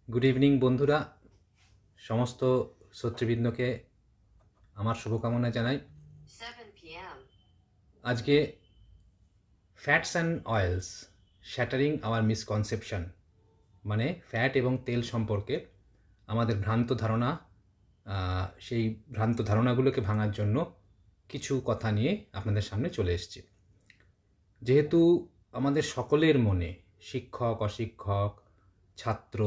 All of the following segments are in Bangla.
গুড ইভিনিং বন্ধুরা, সমস্ত শ্রোতৃবৃন্দকে আমার শুভকামনা জানাই। আজকে fats and oils shattering our misconception, মানে ফ্যাট এবং তেল সম্পর্কে আমাদের ভ্রান্ত ধারণা, সেই ভ্রান্ত ধারণাগুলোকে ভাঙার জন্য কিছু কথা নিয়ে আপনাদের সামনে চলে এসেছি। যেহেতু আমাদের সকলের মনে, শিক্ষক অশিক্ষক, ছাত্র,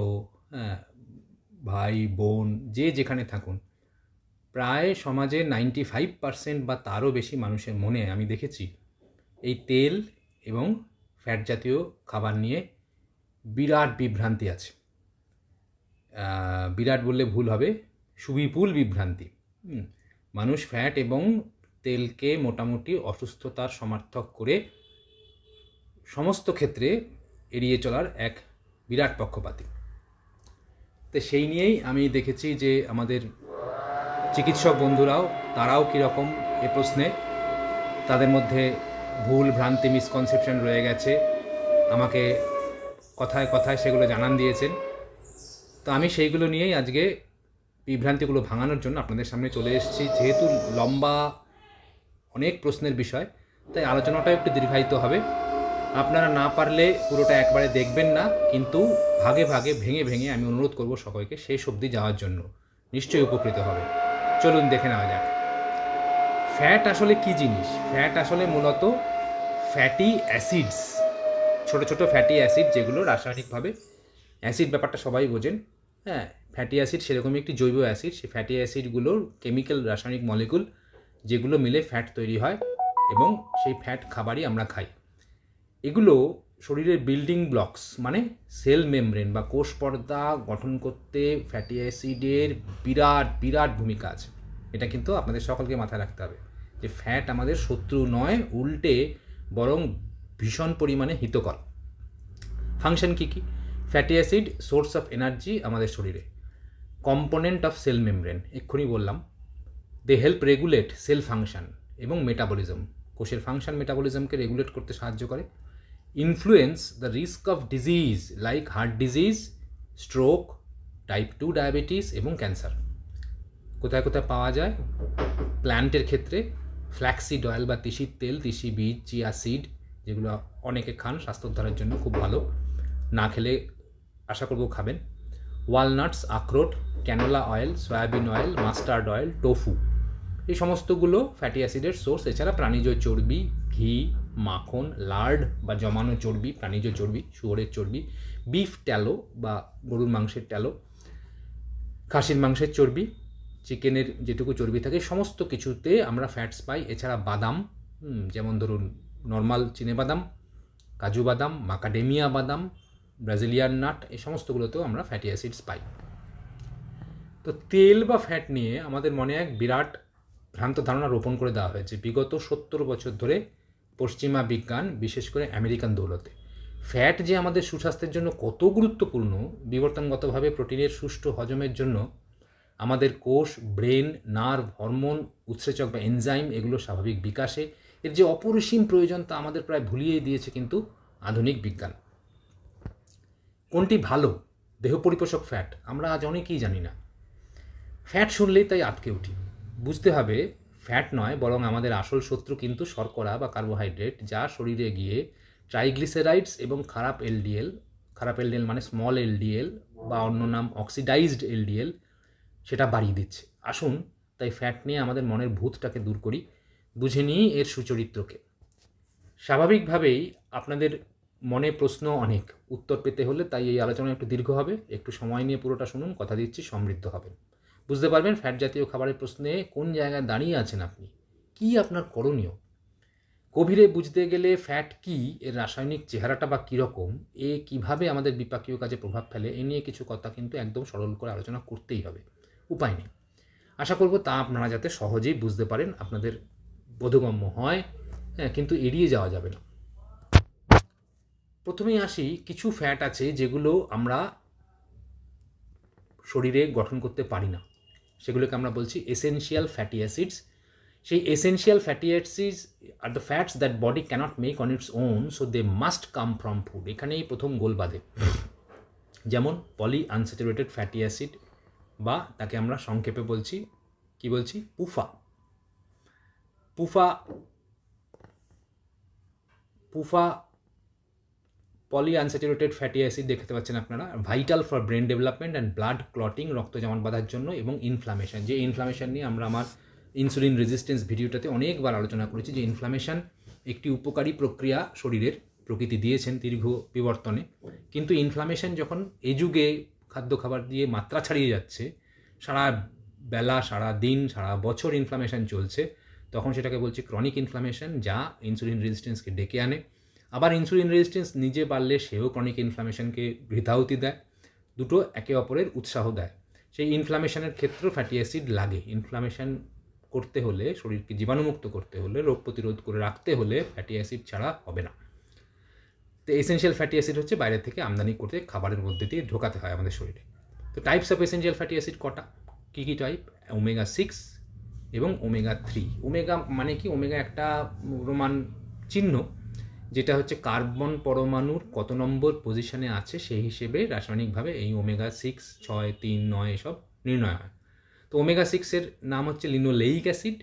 ভাই বোন, যে যেখানে থাকুন, প্রায় সমাজের 95% বা তারও বেশি মানুষের মনে আমি দেখেছি এই তেল এবং ফ্যাট জাতীয় খাবার নিয়ে বিরাট বিভ্রান্তি আছে। বিরাট বললে ভুল হবে, সুবিপুল বিভ্রান্তি। মানুষ ফ্যাট এবং তেলকে মোটামুটি অসুস্থতার সমার্থক করে সমস্ত ক্ষেত্রে এড়িয়ে চলার এক বিরাট পক্ষপাতী। তো সেই নিয়েই আমি দেখেছি যে আমাদের চিকিৎসক বন্ধুরাও, তারাও কীরকম এ প্রশ্নে তাদের মধ্যে ভুল ভ্রান্তি মিসকনসেপশন রয়ে গেছে, আমাকে কথায় কথায় সেগুলো জানান দিয়েছেন। তো আমি সেইগুলো নিয়েই আজকে বিভ্রান্তিগুলো ভাঙানোর জন্য আপনাদের সামনে চলে এসেছি। যেহেতু লম্বা অনেক প্রশ্নের বিষয়, তাই আলোচনাটাও একটু দীর্ঘায়িত হবে। আপনারা না পারলে পুরোটা একবারে দেখবেন না, কিন্তু ভাগে ভাগে ভেঙে ভেঙে আমি অনুরোধ করব সকলকে শেষ অবধি যাওয়ার জন্য। নিশ্চয়ই উপকৃত হবে। চলুন দেখে নেওয়া যাক ফ্যাট আসলে কি জিনিস। ফ্যাট আসলে মূলত ফ্যাটি অ্যাসিডস, ছোট ছোট ফ্যাটি অ্যাসিড, যেগুলো রাসায়নিকভাবে, অ্যাসিড ব্যাপারটা সবাই বোঝেন, হ্যাঁ, ফ্যাটি অ্যাসিড সেরকমই একটি জৈব অ্যাসিড। সেই ফ্যাটি অ্যাসিডগুলোর কেমিক্যাল রাসায়নিক মলিকুল, যেগুলো মিলে ফ্যাট তৈরি হয় এবং সেই ফ্যাট খাবারই আমরা খাই। এগুলো শরীরের বিল্ডিং ব্লকস, মানে সেল মেমব্রেন বা কোষ পর্দা গঠন করতে ফ্যাটি অ্যাসিডের বিরাট বিরাট ভূমিকা আছে। এটা কিন্তু আপনাদের সকলকে মাথায় রাখতে হবে যে ফ্যাট আমাদের শত্রু নয়, উল্টে বরং ভীষণ পরিমাণে হিতকর। ফাংশন কী কী? Fatty acid source of energy আমাদের শরীরে, কম্পোনেন্ট অফ সেল মেমব্রেন, এক্ষুনি বললাম। They help regulate cell function এবং মেটাবলিজম, কোষের ফাংশন মেটাবলিজমকে রেগুলেট করতে সাহায্য করে। Influence the risk of disease like heart disease, stroke, type 2 diabetes এবং ক্যান্সার। কোথায় কোথায় পাওয়া যায়? প্ল্যান্টের ক্ষেত্রে ফ্ল্যাক্সিড অয়েল বা তিসির তেল, তিসি বীজ, চিয়া সিড, যেগুলো অনেকে খান, স্বাস্থ্যোদ্ধারের জন্য খুব ভালো, না খেলে আশা করব খাবেন। ওয়ালনাটস, আখরোট, canola oil, soybean oil, mustard oil, tofu, এই সমস্তগুলো ফ্যাটি অ্যাসিডের সোর্স। এছাড়া প্রাণীজ চর্বি, ঘি, মাখন, লার্ড বা জমানো চর্বি, প্রাণীজ চর্বি, শুয়োরের চর্বি, বিফ ট্যালো বা গরুর মাংসের ট্যালো, খাসির মাংসের চর্বি, চিকেনের যেটুকু চর্বি থাকে, সমস্ত কিছুতে আমরা ফ্যাটস পাই। এছাড়া বাদাম, যেমন ধরুন নর্মাল চিনেবাদাম, কাজু বাদাম, মাকাডেমিয়া বাদাম, ব্রাজিলিয়ান নাট, এই সমস্তগুলোতেও আমরা ফ্যাটি অ্যাসিডস পাই। তো তেল বা ফ্যাট নিয়ে আমাদের মনে এক বিরাট ভ্রান্ত ধারণা রোপণ করে দেওয়া হয়েছে বিগত 70 বছর ধরে পশ্চিমা বিজ্ঞান, বিশেষ করে আমেরিকান দৌলতে। ফ্যাট যে আমাদের সুস্বাস্থ্যের জন্য কত গুরুত্বপূর্ণ, বিবর্তনগতভাবে প্রোটিনের সুষ্ঠু হজমের জন্য আমাদের কোষ, ব্রেন, নার্ভ, হরমোন, উৎসেচক বা এনজাইম, এগুলো স্বাভাবিক বিকাশে এর যে অপরিসীম প্রয়োজন, তা আমাদের প্রায় ভুলিয়ে দিয়েছে কিন্তু আধুনিক বিজ্ঞান। কোনটি ভালো দেহ পরিপোষক ফ্যাট আমরা আজ অনেকেই জানি না। ফ্যাট শুনলেই তাই আটকে উঠি। বুঝতে হবে ফ্যাট নয়, বরং আমাদের আসল শত্রু কিন্তু শর্করা বা কার্বোহাইড্রেট, যা শরীরে গিয়ে ট্রাইগ্লিসারাইডস এবং খারাপ এলডিএল মানে স্মল এলডিএল বা অন্য নাম অক্সিডাইজড এলডিএল, সেটা বাড়িয়ে দিচ্ছে। আসুন তাই ফ্যাট নিয়ে আমাদের মনের ভূতটাকে দূর করি, বুঝে নিই এর সুচরিত্রকে। স্বাভাবিকভাবেই আপনাদের মনে প্রশ্ন অনেক, উত্তর পেতে হলে তাই এই আলোচনা একটু দীর্ঘ হবে। একটু সময় নিয়ে পুরোটা শুনুন, কথা দিচ্ছি সমৃদ্ধ হবেন। বুঝতে পারবেন ফ্যাট জাতীয় খাবারের প্রশ্নে কোন জায়গায় দাঁড়িয়ে আছেন আপনি, কি আপনার করণীয়। গভীরে বুঝতে গেলে ফ্যাট কি, এর রাসায়নিক চেহারাটা বা কীরকম, এ কীভাবে আমাদের বিপাকীয় কাজে প্রভাব ফেলে, এ নিয়ে কিছু কথা কিন্তু একদম সরল করে আলোচনা করতেই হবে, উপায় নেই। আশা করব তা আপনারা যাতে সহজেই বুঝতে পারেন, আপনাদের বোধগম্য হয়, হ্যাঁ, কিন্তু এড়িয়ে যাওয়া যাবে না। প্রথমেই আসি, কিছু ফ্যাট আছে যেগুলো আমরা শরীরে গঠন করতে পারি না, সেগুলোকে আমরা বলছি এসেনশিয়াল ফ্যাটি অ্যাসিডস। সেই essential fatty acids are the fats that body can't make on its own, so they must come from food. এখানেই প্রথম গোল বাঁধে। যেমন পলি আনস্যাচুরেটেড ফ্যাটি অ্যাসিড, বা তাকে আমরা সংক্ষেপে বলছি PUFA. PUFA poly unsaturated fatty acid দেখতে পাচ্ছেন আপনারা, vital for brain development and blood clotting, রক্ত জমাট বাঁধার জন্য, এবং ইনফ্লামেশন। যে ইনফ্লামেশন নিয়ে আমরা আমার ইনসুলিন রেজিস্ট্যান্স ভিডিওটাতে অনেকবার আলোচনা করেছি, যে ইনফ্লামেশন একটি উপকারী প্রক্রিয়া শরীরের প্রকৃতি দিয়েছেন দীর্ঘ বিবর্তনে, কিন্তু ইনফ্লামেশন যখন এই যুগে খাদ্য খাবার দিয়ে মাত্রা ছাড়িয়ে যাচ্ছে, সারা বেলা, সারা দিন, সারা বছর ইনফ্লামেশন চলছে, তখন সেটাকে বলছি ক্রনিক ইনফ্লামেশন, যা ইনসুলিন রেজিস্ট্যান্সকে ডেকে আনে। আবার ইনসুলিন রেজিস্ট্যান্স নিজে বাড়লে সেও ক্রনিক ইনফ্লামেশনকে বৃদ্ধাহুতি দেয়, দুটো একে অপরের উৎসাহ দেয়। সেই ইনফ্লামেশনের ক্ষেত্রেও ফ্যাটি অ্যাসিড লাগে। ইনফ্লামেশন করতে হলে, শরীরকে জীবাণুমুক্ত করতে হলে, রোগ প্রতিরোধ করে রাখতে হলে ফ্যাটি অ্যাসিড ছাড়া হবে না। তো এসেনশিয়াল ফ্যাটি অ্যাসিড হচ্ছে বাইরে থেকে আমদানি করতে খাবারের মধ্যে দিয়ে ঢোকাতে হয় আমাদের শরীরে। তো types of essential fatty acid কটা, কী কী টাইপ? ওমেগা 6 এবং ওমেগা 3। ওমেগা মানে কি? ওমেগা একটা রোমান চিহ্ন, যেটা হচ্ছে কার্বন পরমাণুর কত নম্বর পজিশনে আছে সেই হিসেবে রাসায়নিকভাবে এই ওমেগা 6, 6, 3, 9 এসব নির্ণয় হয়। তো ওমেগা 6-এর নাম হচ্ছে লিনোলেইক অ্যাসিড,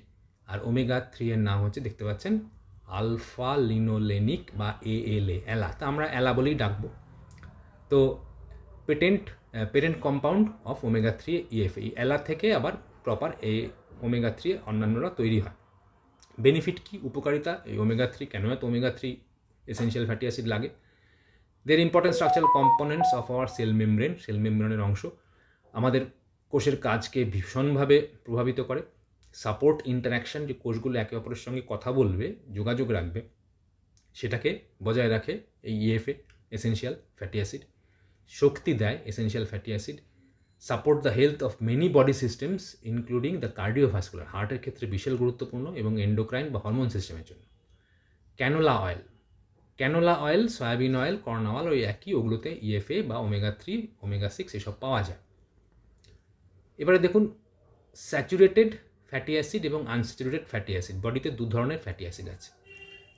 আর ওমেগা 3 এর নাম হচ্ছে, দেখতে পাচ্ছেন, আলফা লিনোলেনিক বা ALA, এলা। তা আমরা এলা বলেই ডাকবো। তো parent compound of omega 3 EFA, এই এলা থেকে আবার প্রপার ওমেগা 3 অন্যান্যরা তৈরি হয়। বেনিফিট কি, উপকারিতা, এই ওমেগা 3 কেন এত ওমেগা 3 এসেনশিয়াল ফ্যাটি অ্যাসিড লাগে? They're important structural components of our cell মেমব্রেনের অংশ, আমাদের কোষের কাজকে ভীষণভাবে প্রভাবিত করে। সাপোর্ট ইন্টারাকশন, যে কোষগুলো একে অপরের সঙ্গে কথা বলবে, যোগাযোগ রাখবে, সেটাকে বজায় রাখে এই EFA, এসেনশিয়াল ফ্যাটি অ্যাসিড। শক্তি দেয় essential fatty acid. Support the health of many body systems including the cardiovascular, হার্টের ক্ষেত্রে বিশাল গুরুত্বপূর্ণ, এবং এন্ডোক্রাইন বা হরমোন সিস্টেমের জন্য। Canola oil, soybean oil, corn oil, ওই একই, ওগুলোতে EFA বা ওমেগা 3, ওমেগা 6 এসব পাওয়া যায়। এবারে দেখুন, স্যাচুরেটেড ফ্যাটি অ্যাসিড এবং আনস্যাচুরেটেড ফ্যাটি অ্যাসিড, বডিতে দু ধরনের ফ্যাটি অ্যাসিড আছে।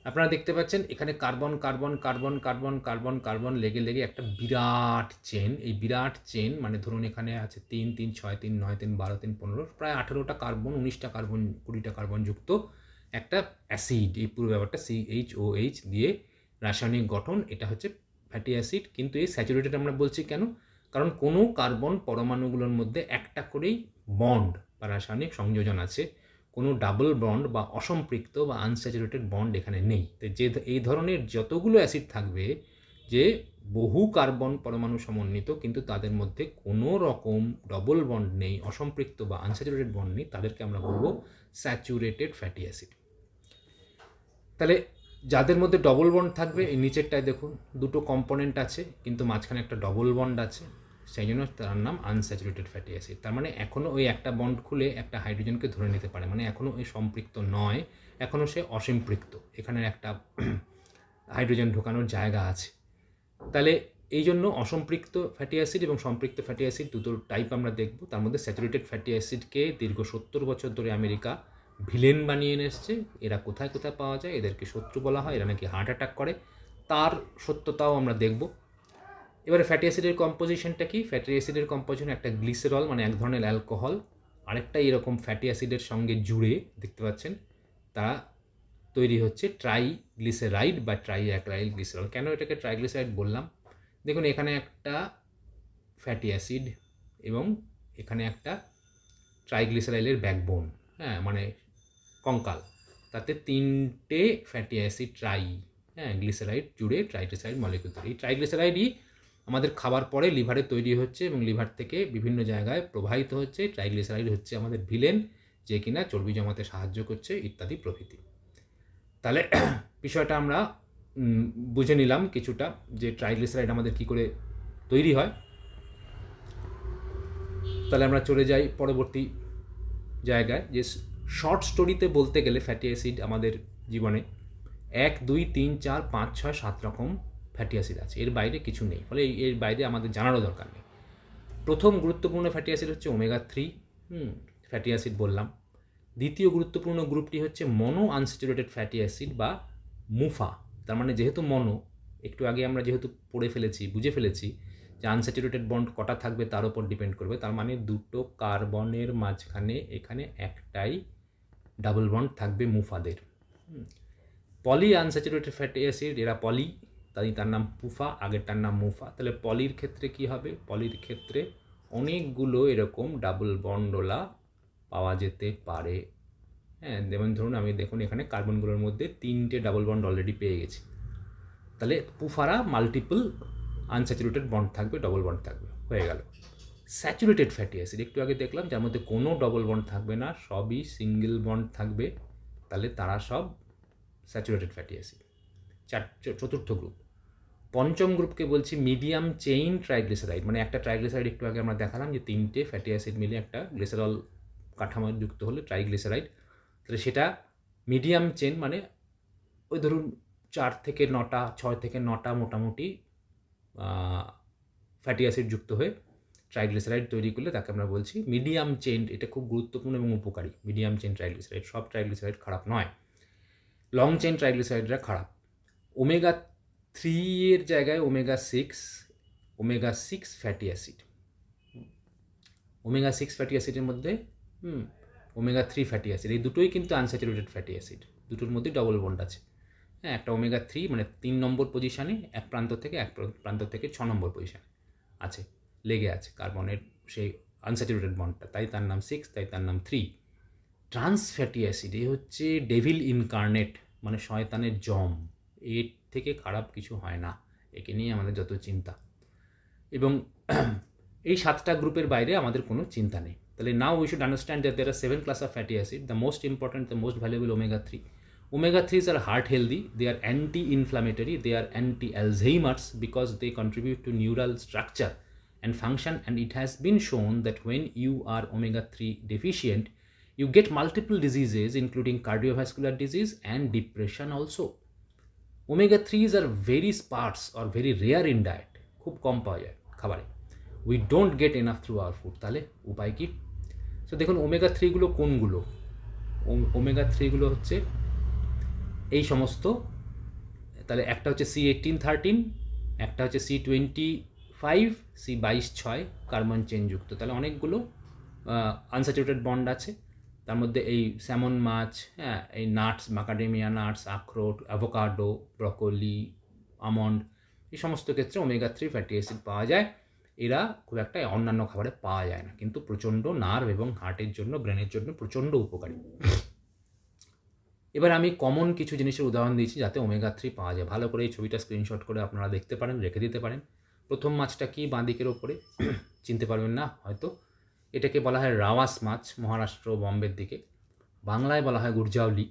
আপনারা দেখতে পাচ্ছেন এখানে carbon carbon carbon carbon carbon carbon লেগে লেগে একটা বিরাট চেন। এই বিরাট চেন মানে ধরুন এখানে আছে 3, 3, 6, 3, 9, 3, 12, 3, 15, প্রায় 18টা কার্বন, 19টা কার্বন, 20টা কার্বন যুক্ত একটা অ্যাসিড। এই পুরো ব্যাপারটা CHOH দিয়ে রাসায়নিক গঠন, এটা হচ্ছে ফ্যাটি অ্যাসিড। কিন্তু এই স্যাচুরেটেড আমরা বলছি কেন? কারণ কোনো কার্বন পরমাণুগুলোর মধ্যে একটা করেই বন্ড বা রাসায়নিক সংযোজন আছে, কোনো ডাবল বন্ড বা অসম্পৃক্ত বা আনস্যাচুরেটেড বন্ড এখানে নেই। তো যে এই ধরনের যতগুলো অ্যাসিড থাকবে, যে বহু কার্বন পরমাণু সমন্বিত কিন্তু তাদের মধ্যে কোনো রকম ডবল বন্ড নেই, অসম্পৃক্ত বা আনস্যাচুরেটেড বন্ড নেই, তাদেরকে আমরা বলবো স্যাচুরেটেড ফ্যাটি অ্যাসিড। তাহলে যাদের মধ্যে ডবল বন্ড থাকবে, এই নিচেরটায় দেখুন দুটো কম্পোনেন্ট আছে কিন্তু মাঝখানে একটা ডবল বন্ড আছে, সেই জন্য তার নাম আনস্যাচুরেটেড ফ্যাটি অ্যাসিড। তার মানে এখনও ওই একটা বন্ড খুলে একটা হাইড্রোজেনকে ধরে নিতে পারে, মানে এখনও ওই সম্পৃক্ত নয়, এখনও সে অসম্পৃক্ত, এখানে একটা হাইড্রোজেন ঢোকানোর জায়গা আছে। তাহলে এই জন্য অসম্পৃক্ত ফ্যাটি অ্যাসিড এবং সম্পৃক্ত ফ্যাটি অ্যাসিড দুটো টাইপ আমরা দেখব। তার মধ্যে স্যাচুরেটেড ফ্যাটি অ্যাসিডকে দীর্ঘ 70 বছর ধরে আমেরিকা ভিলেন বানিয়ে এনে এসছে। এরা কোথায় কোথায় পাওয়া যায়, এদেরকে শত্রু বলা হয়, এরা নাকি হার্ট অ্যাটাক করে, তার সত্যতাও আমরা দেখব। এবারে ফ্যাটি অ্যাসিডের কম্পোজিশনটা কি? ফ্যাটি অ্যাসিডের কম্পোজিশন একটা গ্লিসেরল মানে এক ধরনের অ্যালকোহল, আরেকটা এরকম ফ্যাটি অ্যাসিডের সঙ্গে জুড়ে দেখতে পাচ্ছেন তারা তৈরি হচ্ছে ট্রাইগ্লিসেরাইড বা ট্রাইঅ্যাক্রাইল গ্লিসেরল। কেন এটাকে ট্রাইগ্লিসারাইড বললাম? দেখুন এখানে একটা ফ্যাটি অ্যাসিড এবং এখানে একটা ট্রাইগ্লিসারাইলের ব্যাকবোন, হ্যাঁ মানে কঙ্কাল, তাতে 3টে ফ্যাটি অ্যাসিড গ্লিসারাইড জুড়ে ট্রাইগ্লিসারাইড মলিকিউল তৈরি। এই ট্রাইগ্লিসারাইডই আমাদের খাবার পরে লিভারে তৈরি হচ্ছে এবং লিভার থেকে বিভিন্ন জায়গায় প্রবাহিত হচ্ছে। ট্রাইগ্লিসারাইড হচ্ছে আমাদের ভিলেন, যে কিনা চর্বি জমাতে সাহায্য করছে ইত্যাদি প্রভৃতি। তাহলে বিষয়টা আমরা বুঝে নিলাম কিছুটা, যে ট্রাইগ্লিসারাইড আমাদের কি করে তৈরি হয়। তাহলে আমরা চলে যাই পরবর্তী জায়গায়, যে শর্ট স্টোরিতে বলতে গেলে ফ্যাটি অ্যাসিড আমাদের জীবনে 1, 2, 3, 4, 5, 6, 7 রকম ফ্যাটি অ্যাসিড আছে, এর বাইরে কিছু নেই, ফলে এর বাইরে আমাদের জানারও দরকার নেই। প্রথম গুরুত্বপূর্ণ ফ্যাটি অ্যাসিড হচ্ছে ওমেগা 3 ফ্যাটি অ্যাসিড বললাম। দ্বিতীয় গুরুত্বপূর্ণ গ্রুপটি হচ্ছে মনো আনস্যাচুরেটেড ফ্যাটি অ্যাসিড বা মুফা। তার মানে যেহেতু মনো, একটু আগে আমরা যেহেতু পড়ে ফেলেছি, বুঝে ফেলেছি যে আনস্যাচুরেটেড বন্ড কটা থাকবে তার উপর ডিপেন্ড করবে। তার মানে দুটো কার্বনের মাঝখানে এখানে একটাই ডাবল বন্ড থাকবে মুফাদের। পলি আনস্যাচুরেটেড ফ্যাটি অ্যাসিড, এরা পলি, তার নাম পুফা, আগেরটার নাম মুফা। তাহলে পলির ক্ষেত্রে কি হবে? পলির ক্ষেত্রে অনেকগুলো এরকম ডাবল বন্ডওয়ালা পাওয়া যেতে পারে। হ্যাঁ, যেমন ধরুন আমি দেখুন এখানে কার্বনগুলোর মধ্যে 3টে ডাবল বন্ড অলরেডি পেয়ে গেছি। তাহলে পুফারা মাল্টিপল আনস্যাচুরেটেড বন্ড থাকবে, ডবল বন্ড থাকবে, হয়ে গেল। স্যাচুরেটেড ফ্যাটি অ্যাসিড একটু আগে দেখলাম, যার মধ্যে কোনো ডবল বন্ড থাকবে না, সবই সিঙ্গেল বন্ড থাকবে, তাহলে তারা সব স্যাচুরেটেড ফ্যাটি অ্যাসিড। চতুর্থ গ্রুপ। পঞ্চম গ্রুপকে বলছি মিডিয়াম চেইন ট্রাইগ্লিসারাইড। মানে একটা ট্রাইগ্লিসারাইড একটু আগে আমরা দেখালাম যে 3টে ফ্যাটি অ্যাসিড মিলে একটা গ্লিসারল কাঠামো যুক্ত হলে ট্রাইগ্লিসারাইড। তাহলে সেটা মিডিয়াম চেন, মানে ওই ধরুন 4 থেকে 9টা 6 থেকে 9টা মোটামুটি ফ্যাটি অ্যাসিড যুক্ত হয়ে ট্রাইগ্লিসারাইড তৈরি করলে তাকে আমরা বলছি মিডিয়াম চেইন। এটা খুব গুরুত্বপূর্ণ এবং উপকারী, মিডিয়াম চেইন ট্রাইগ্লিসারাইড। সব ট্রাইগ্লিসারাইড খারাপ নয়, লং চেইন ট্রাইগ্লিসারাইডরা খারাপ। ওমেগা 3 এর জায়গায় omega 6 fatty acid. Omega 6 fatty অ্যাসিডের মধ্যে ওমেগা 3 ফ্যাটি অ্যাসিড, এই দুটোই কিন্তু আনস্যাচুরেটেড ফ্যাটি অ্যাসিড, দুটোর মধ্যে ডবল বন্ড আছে। হ্যাঁ, একটা ওমেগা 3 মানে 3 নম্বর পজিশানে এক প্রান্ত থেকে 6 নম্বর পজিশানে আছে, লেগে আছে কার্বনের সেই আনস্যাচুরেটেড বন্ডটা, তাই তার নাম 6, তাই তার নাম 3। ট্রান্স ফ্যাটি অ্যাসিড, এ হচ্ছে ডেভিল ইনকার্নেট, মানে শয়তানের জম, এর থেকে খারাপ কিছু হয় না, একে নিয়ে আমাদের যত চিন্তা। এবং এই 7টা গ্রুপের বাইরে আমাদের কোনো চিন্তা নেই। তাহলে now we should understand that there are 7 class of fatty acid. The most important, the most valuable omega 3. Omega 3s are heart healthy, they are anti-inflammatory, they are anti-Alzheimer's because they contribute to neural structure and function, and it has been shown that when you are omega 3 deficient, you get multiple diseases including cardiovascular disease and depression also. Omega 3s are very sparse or very rare in diet, খুব কম পাওয়া যায় খাবারে। We don't get enough through our food. তাহলে উপায় কি? সো দেখুন ওমেগা 3 গুলো কোনগুলো? ওমেগা 3 গুলো হচ্ছে এই সমস্ত। তাহলে একটা হচ্ছে C1813, একটা হচ্ছে C25, C22-6 কার্বন চেনযুক্ত। তাহলে অনেকগুলো আনস্যাচুরেটেড বন্ড আছে। তার মধ্যে এই স্যামন মাছ, হ্যাঁ, এই নাটস, মাকাডেমিয়া নাটস, আখরোট, অ্যাভোকাডো, ব্রকোলি, আমন্ড, এই সমস্ত ক্ষেত্রে ওমেগা 3 ফ্যাটি অ্যাসিড পাওয়া যায়। এরা খুব একটা অন্যান্য খাবারে পাওয়া যায় না, কিন্তু প্রচণ্ড নার্ভ এবং হার্টের জন্য, ব্রেনের জন্য প্রচণ্ড উপকারী। এবার আমি কমন কিছু জিনিসের উদাহরণ দিয়েছি যাতে ওমেগা 3 পাওয়া যায়। ভালো করে এই ছবিটা স্ক্রিনশট করে আপনারা দেখতে পারেন, রেখে দিতে পারেন। প্রথম মাছটা কি বাঁ দিকের ওপরে, চিনতে পারবেন না হয়তো, এটাকে বলা হয় রাওয়াস মাছ, মহারাষ্ট্র বম্বের দিকে। বাংলায় বলা হয় গুরজাউলি।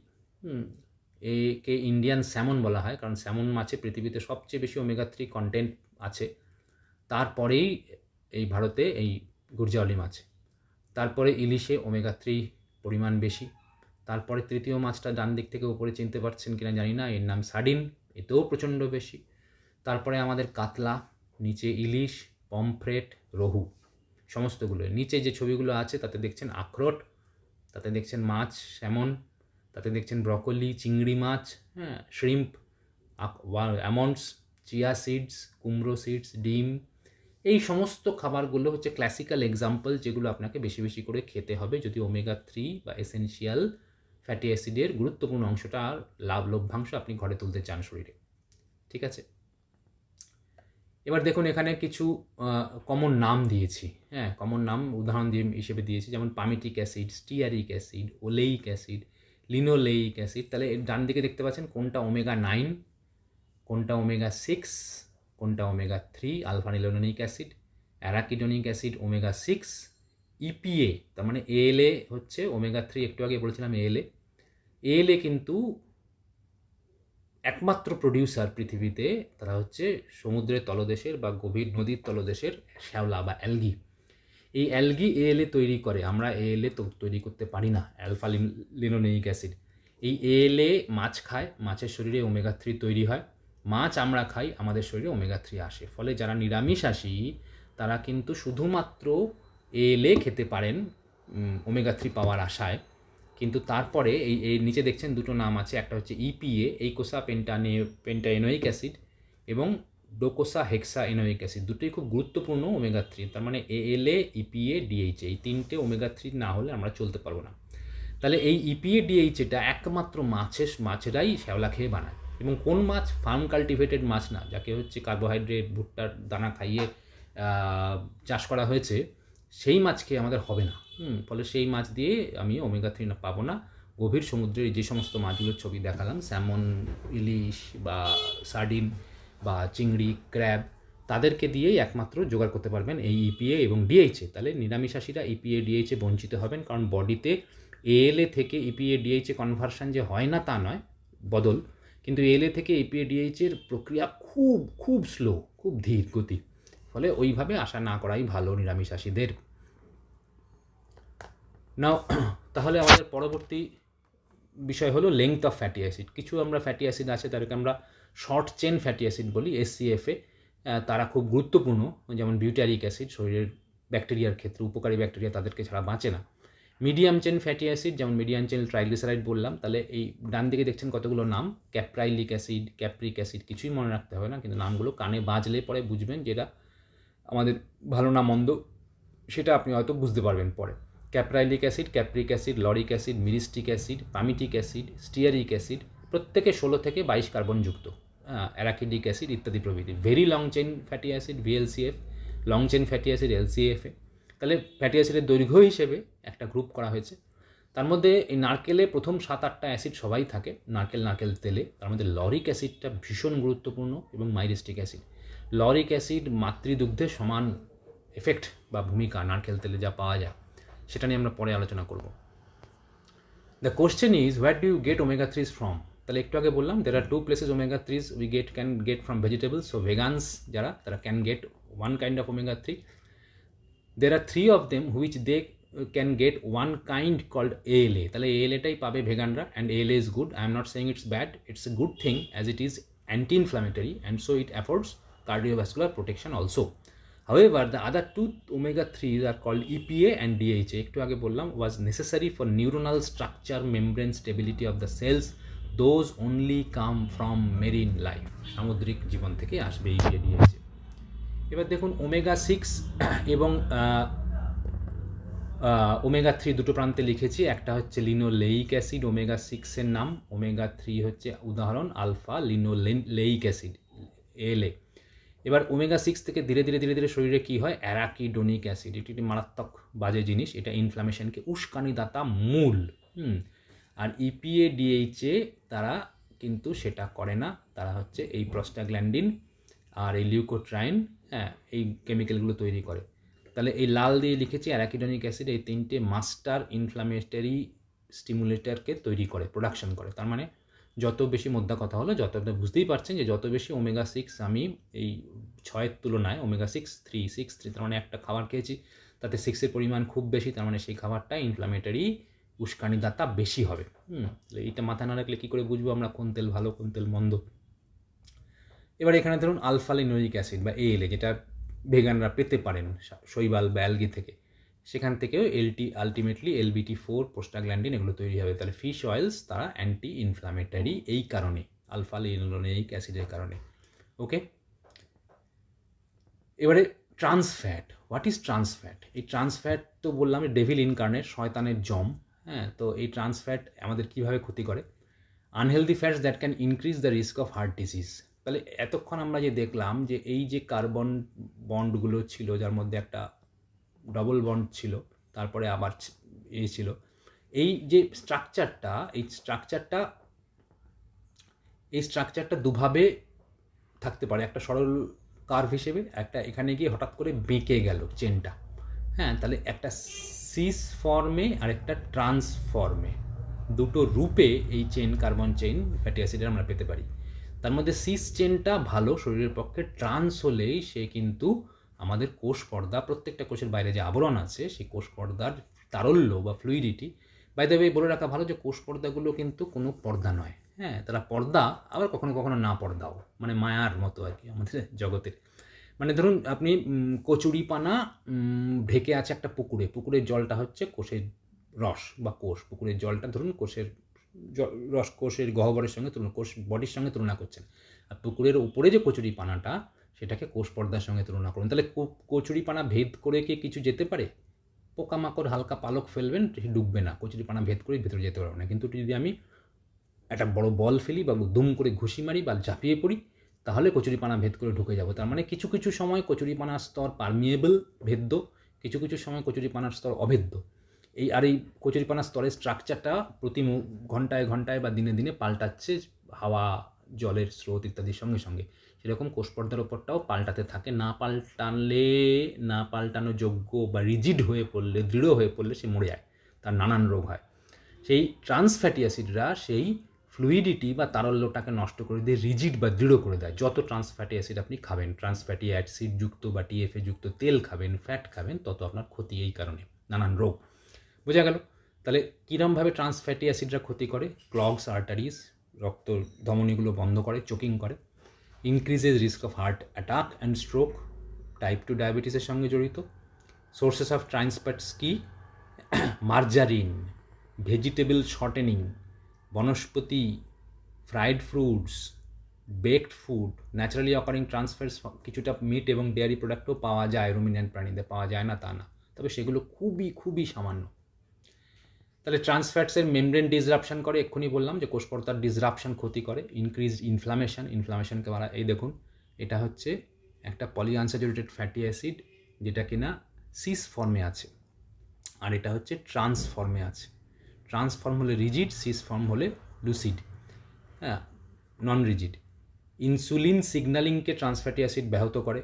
একে ইন্ডিয়ান স্যামন বলা হয়, কারণ স্যামন মাছে পৃথিবীতে সবচেয়ে বেশি ওমেগা 3 কন্টেন্ট আছে। তারপরেই এই ভারতে এই গুরজাউলি মাছ, তারপরে ইলিশে ওমেগা 3 পরিমাণ বেশি। তারপরে তৃতীয় মাছটা ডান দিক থেকে উপরে চিনতে পারছেন কিনা জানি না, এর নাম সার্ডিন, এতেও প্রচণ্ড বেশি। তারপরে আমাদের কাতলা, নিচে ইলিশ, পমফ্রেট, রোহু, সমস্তগুলো। নিচে যে ছবিগুলো আছে তাতে দেখছেন আখরোট, তাতে দেখছেন মাছ স্যামন, তাতে দেখছেন ব্রকোলি, চিংড়ি মাছ, হ্যাঁ, শ্রিম্প, অ্যামন্ডস, চিয়া সিডস, কুমড়ো সিডস, ডিম। এই সমস্ত খাবারগুলো হচ্ছে ক্লাসিক্যাল এক্সাম্পল যেগুলো আপনাকে বেশি বেশি করে খেতে হবে যদি ওমেগা 3 বা এসেনশিয়াল ফ্যাটি অ্যাসিডের গুরুত্বপূর্ণ অংশটা আর লভ্যাংশ আপনি ঘরে তুলতে চান শরীরে। ঠিক আছে, এবার দেখুন এখানে কিছু কমন নাম দিয়েছি। হ্যাঁ, কমন নাম উদাহরণ দিয়ে হিসেবে দিয়েছি, যেমন palmitic acid, stearic acid, oleic acid, linoleic acid. তাহলে এর ডান দিকে দেখতে পাচ্ছেন কোনটা ওমেগা 9, কোনটা ওমেগা 6, কোনটা omega 3, alpha linolenic acid, arachidonic acid omega 6, EPA, তার মানে এএলএ হচ্ছে ওমেগা 3, একটু আগে বলেছিলাম এএলএ কিন্তু একমাত্র প্রডিউসার পৃথিবীতে, তারা হচ্ছে সমুদ্রের তলদেশের বা গভীর নদীর তলদেশের শ্যাওলা বা অ্যালগি। এই অ্যালগি এএলএ তৈরি করে, আমরা এএলএ তো তৈরি করতে পারি না, অ্যালফা লিনোলেনিক অ্যাসিড। এই এএলএ মাছ খায়, মাছের শরীরে ওমেগা 3 তৈরি হয়, মাছ আমরা খাই, আমাদের শরীরে ওমেগা 3 আসে। ফলে যারা নিরামিষাশী তারা কিন্তু শুধুমাত্র এএলএ খেতে পারেন ওমেগা 3 পাওয়ার আশায়। কিন্তু তারপরে এই নিচে দেখছেন দুটো নাম আছে, একটা হচ্ছে ইপিএ, এইকোসা পেন্টাএনোয়িক অ্যাসিড, এবং ডোকোসা হেক্সা এনোয়িক অ্যাসিড, দুটোই খুব গুরুত্বপূর্ণ ওমেগা 3। তার মানে ALA, EPA, DHA এই তিনটে ওমেগা 3 না হলে আমরা চলতে পারবো না। তাহলে এই EPA DHAটা একমাত্র মাছেরাই শ্যাওলা খেয়ে বানায়। এবং কোন মাছ? ফার্ম কাল্টিভেটেড মাছ না, যাকে হচ্ছে কার্বোহাইড্রেট ভুট্টার দানা খাইয়ে চাষ করা হয়েছে, সেই মাছ খেয়ে আমাদের হবে না। ফলে সেই মাছ দিয়ে আমি ওমেগা 3 পাবো না। গভীর সমুদ্রের যে সমস্ত মাছগুলোর ছবি দেখালাম, স্যামন, ইলিশ বা সার্ডিন বা চিংড়ি, ক্র্যাব, তাদেরকে দিয়েই একমাত্র জোগাড় করতে পারবেন এই EPA এবং DHA। তাহলে নিরামিষাশীরা EPA DHA বঞ্চিত হবেন, কারণ বডিতে ALA থেকে EPA DHA কনভার্সন যে হয় না তা নয়, বদল, কিন্তু ALA থেকে EPA DHA এর প্রক্রিয়া খুব খুব স্লো, খুব ধীর গতি। ফলে ওইভাবে আশা না করাই ভালো নিরামিষাশীদের। নাও তাহলে আমাদের পরবর্তী বিষয় হলো লেংথ অফ ফ্যাটি অ্যাসিড। কিছু আমরা ফ্যাটি অ্যাসিড আছে তাদেরকে আমরা শর্ট চেন ফ্যাটি অ্যাসিড বলি, SCFA। তারা খুব গুরুত্বপূর্ণ, যেমন বিউটারিক অ্যাসিড, শরীরের ব্যাকটেরিয়ার ক্ষেত্রে উপকারী ব্যাকটেরিয়া তাদেরকে ছাড়া বাঁচে না। মিডিয়াম চেন ফ্যাটি অ্যাসিড, যেমন মিডিয়াম চেন ট্রাইগ্লিসারাইড বললাম। তাহলে এই ডান দিকে দেখছেন কতগুলো নাম, ক্যাপ্রাইলিক অ্যাসিড, ক্যাপ্রিক অ্যাসিড, কিছুই মনে রাখতে হবে না, কিন্তু নামগুলো কানে বাজলে পরে বুঝবেন যেটা আমাদের ভালো না মন্দ সেটা আপনি হয়তো বুঝতে পারবেন পরে। Caprylic acid, capric acid, lauric acid, myristic acid, palmitic acid, stearic acid, প্রত্যেকে 16 থেকে 22 কার্বনযুক্ত, অ্যারাকিডিক অ্যাসিড ইত্যাদি প্রভৃতি। Very long chain fatty acid VLCF, long chain fatty acid LCFA। তাহলে ফ্যাটি অ্যাসিডের দৈর্ঘ্য হিসেবে একটা গ্রুপ করা হয়েছে। তার মধ্যে এই নারকেলে প্রথম 7-8টা অ্যাসিড সবাই থাকে, নারকেল তেলে। তার মধ্যে লরিক অ্যাসিডটা ভীষণ গুরুত্বপূর্ণ, এবং মাইরিস্টিক অ্যাসিড। লরিক অ্যাসিড মাতৃদুগ্ধে সমান এফেক্ট বা ভূমিকা নারকেল তেলে যা পাওয়া যায়, সেটা নিয়ে আমরা পরে আলোচনা করব। The question is, where do you get omega 3s from? তাহলে একটু আগে বললাম there are 2 places omega 3s we can get from vegetables. So vegans যারা, তারা can get one kind of omega 3. There are 3 of them which they can get one kind called ALA. তাহলে ALA-টাই পাবে ভেগানরা, and ALA is good. I am not saying it's bad, it's a good thing as it is anti-inflammatory and so it affords cardiovascular protection also. However, the other 2 omega 3s are called EPA and DHA. একটু আগে বললাম was necessary for neuronal structure, membrane stability of the cells. Those only come from marine life. সামুদ্রিক জীবন থেকে আসবে EPA DHA। এবার দেখুন ওমেগা 6 এবং ওমেগা 3 দুটো প্রান্তে লিখেছি। একটা হচ্ছে লিনোলেইক অ্যাসিড, ওমেগা 6 এর নাম। ওমেগা 3 হচ্ছে উদাহরণ আলফা লিনোলেইক অ্যাসিড, ALA। এবার ওমেগা 6 থেকে ধীরে ধীরে শরীরে কী হয়? Arachidonic acid. এটি একটি মারাত্মক বাজে জিনিস, এটা ইনফ্লামেশনকে উস্কানিদাতা মূল। আর EPA DHA তারা কিন্তু সেটা করে না, তারা হচ্ছে এই প্রস্টাগ্ল্যান্ডিন আর এই লিউকোট্রাইন, এই কেমিক্যালগুলো তৈরি করে। তাহলে এই লাল দিয়ে লিখেছি অ্যারাকিডোনিক অ্যাসিড, এই তিনটে মাস্টার ইনফ্লামেটরি স্টিমুলেটরকে তৈরি করে, প্রোডাকশন করে। তার মানে যত বেশি মোদ্দা কথা হলো, যত আপনি বুঝতেই পারছেন যে যত বেশি ওমেগা 6 আমি এই 6-এর তুলনায় ওমেগা 6 তার মানে একটা খাবার খেয়েছি তাতে 6-এর পরিমাণ খুব বেশি, তার মানে সেই খাবারটা ইনফ্লামেটরি উস্কানিদাতা বেশি হবে। এইটা মাথায় না রাখলে কী করে বুঝবো আমরা কোন তেল ভালো কোন তেল মন্দ? এবার এখানে ধরুন আলফা লিনোইক অ্যাসিড বা ALA, যেটা ভেগানরা পেতে পারেন শৈবাল বা অ্যালগি থেকে, সেখান থেকেও আলটিমেটলি LBT4, প্রোস্টাগ্ল্যান্ডিন এগুলো তৈরি হবে। তাহলে ফিশ অয়েলস তারা অ্যান্টি ইনফ্লামেটারি এই কারণে, আলফা লিনোলেইক অ্যাসিডের কারণে। ওকে, এবারে ট্রান্সফ্যাট। What is trans fat? এই ট্রান্সফ্যাট তো বললাম ডেভিল ইনকার্নেট, শয়তানের জম। তো এই ট্রান্সফ্যাট আমাদের কীভাবে ক্ষতি করে? Unhealthy fats that can increase the risk of heart disease. তাহলে এতক্ষণ আমরা যে দেখলাম যে এই যে কার্বন বন্ডগুলো ছিল, যার মধ্যে একটা ডবল বন্ড ছিল, তারপরে আবার ছিল, এই যে স্ট্রাকচারটা, এই স্ট্রাকচারটা দুভাবে থাকতে পারে। একটা সরল কার্ভ হিসেবে, একটা এখানে গিয়ে হঠাৎ করে বেঁকে গেল চেনটা। তাহলে একটা সিস ফর্মে আর একটা ট্রান্স ফর্মে, দুটো রূপে এই চেন, কার্বন চেইন ফ্যাটি অ্যাসিডের আমরা পেতে পারি। তার মধ্যে সিস চেনটা ভালো শরীরের পক্ষে, ট্রান্স হলেই সে কিন্তু আমাদের কোষ পর্দা, প্রত্যেকটা কোষের বাইরে যে আবরণ আছে সেই কোষ পর্দার তারল্য বা ফ্লুইডিটি। বাই দ্য ওয়ে বলে রাখা ভালো যে কোষ পর্দাগুলো কিন্তু কোনো পর্দা নয়, তারা পর্দা, আবার কখনো কখনো না পর্দাও, মানে মায়ার মতো আর কি আমাদের জগতের। মানে ধরুন আপনি কচুরিপানা ঢেকে আছে একটা পুকুরের জলটা হচ্ছে কোষের রস বা কোষ, পুকুরের জলটা ধরুন কোষের রস, কোষের গহ্বরের সঙ্গে তুলনা, কোষ বডির সঙ্গে তুলনা করছেন। আর পুকুরের উপরে যে কচুরিপানাটা সেটাকে কোষ পর্দার সঙ্গে তুলনা করুন। তাহলে কচুরিপানা ভেদ করে কি কিছু যেতে পারে? পোকামাকড় হালকা পালক ফেলবেন, ডুববে না, কচুরিপানা ভেদ করে ভেতরে যেতে পারবে না। কিন্তু যদি আমি একটা বড় বল ফেলি বা দুম করে ঘুষি মারি বা ঝাঁপিয়ে পড়ি, তাহলে কচুরিপানা ভেদ করে ঢুকে যাব। তার মানে কিছু কিছু সময় কচুরিপানার স্তর পারমিয়েবল, ভেদ্য, কিছু কিছু সময় কচুরিপানার স্তর অভেদ্য। এই কচুরিপানার স্তরের স্ট্রাকচারটা প্রতি ঘন্টায় ঘন্টায় বা দিনে দিনে পাল্টাচ্ছে হাওয়া, জলের স্রোত ইত্যাদির সঙ্গে সঙ্গে। সেরকম কোষপর্দার ওপরটাও পাল্টাতে থাকে। না পাল্টানো যোগ্য বা রিজিড হয়ে পড়লে, দৃঢ় হয়ে পড়লে সে মরে যায়, তার নানান রোগ হয়। সেই ট্রান্স ফ্যাটি অ্যাসিডরা সেই ফ্লুইডিটি বা তারল্যটাকে নষ্ট করে দিয়ে রিজিড বা দৃঢ় করে দেয়। যত ট্রান্স ফ্যাটি অ্যাসিড আপনি খাবেন, ট্রান্স ফ্যাটি অ্যাসিডযুক্ত বা টিএফএ যুক্ত তেল খাবেন, ফ্যাট খাবেন, তত আপনার ক্ষতি। এই কারণে নানান রোগ। বোঝা গেল? তাহলে কীরমভাবে ট্রান্স ফ্যাটি অ্যাসিডরা ক্ষতি করে? ক্লগস আর্টারিজ, রক্ত ধমনীগুলো বন্ধ করে, চোকিং করে। Increases risk of heart attack and stroke, type 2 ডায়াবেটিসের সঙ্গে জড়িত। সোর্সেস অফ ট্রান্স ফ্যাটস কি? Margarine, vegetable shortening, vanaspati, fried fruits, baked food, naturally occurring trans fats কিছুটা মিট এবং ডেয়ারি প্রোডাক্টও পাওয়া যায়, রুমিন্যান্ট প্রাণীতে পাওয়া যায় না তা না, তবে সেগুলো খুবই খুবই সামান্য। তাহলে ট্রান্স ফ্যাটসের মেমব্রেন ডিসরাপশন করে, এক্ষুনি বললাম যে কোষপর্দার ডিসরাপশন ক্ষতি করে। ইনক্রিজ ইনফ্লামেশনকে বাড়ায়। এই দেখুন, এটা হচ্ছে একটা পলিআনস্যাচুরেটেড ফ্যাটি অ্যাসিড, যেটা কিনা সিস ফর্মে আছে, আর এটা হচ্ছে ট্রান্স ফর্মে আছে। ট্রান্স ফর্ম হলে রিজিড, সিস ফর্ম হলে লুসিড, হ্যাঁ, নন রিজিড। ইনসুলিন সিগন্যালিংকে ট্রান্স ফ্যাটি অ্যাসিড ব্যাহত করে,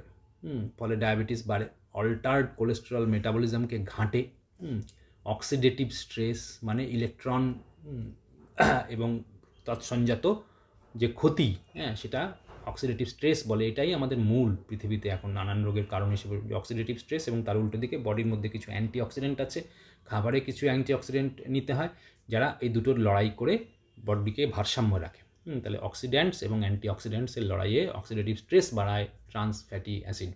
ফলে ডায়াবেটিস বাড়ে। অল্টার্ড কোলেস্টেরল মেটাবলিজমকে ঘাঁটে। অক্সিডেটিভ স্ট্রেস মানে ইলেকট্রন এবং তৎসঞ্জাত যে ক্ষতি, হ্যাঁ, সেটা অক্সিডেটিভ স্ট্রেস বলে। এটাই আমাদের মূল পৃথিবীতে এখন নানান রোগের কারণ হিসেবে অক্সিডেটিভ স্ট্রেস। এবং তার উল্টো দিকে বডির মধ্যে কিছু অ্যান্টিঅক্সিডেন্ট আছে, খাবারে কিছু অ্যান্টিঅক্সিডেন্ট নিতে হয়, যারা এই দুটোর লড়াই করে বডিকে ভারসাম্য রাখে। তাহলে অক্সিডেন্টস এবং অ্যান্টিঅক্সিডেন্টসের লড়াইয়ে অক্সিডেটিভ স্ট্রেস বাড়ায় trans fatty acid.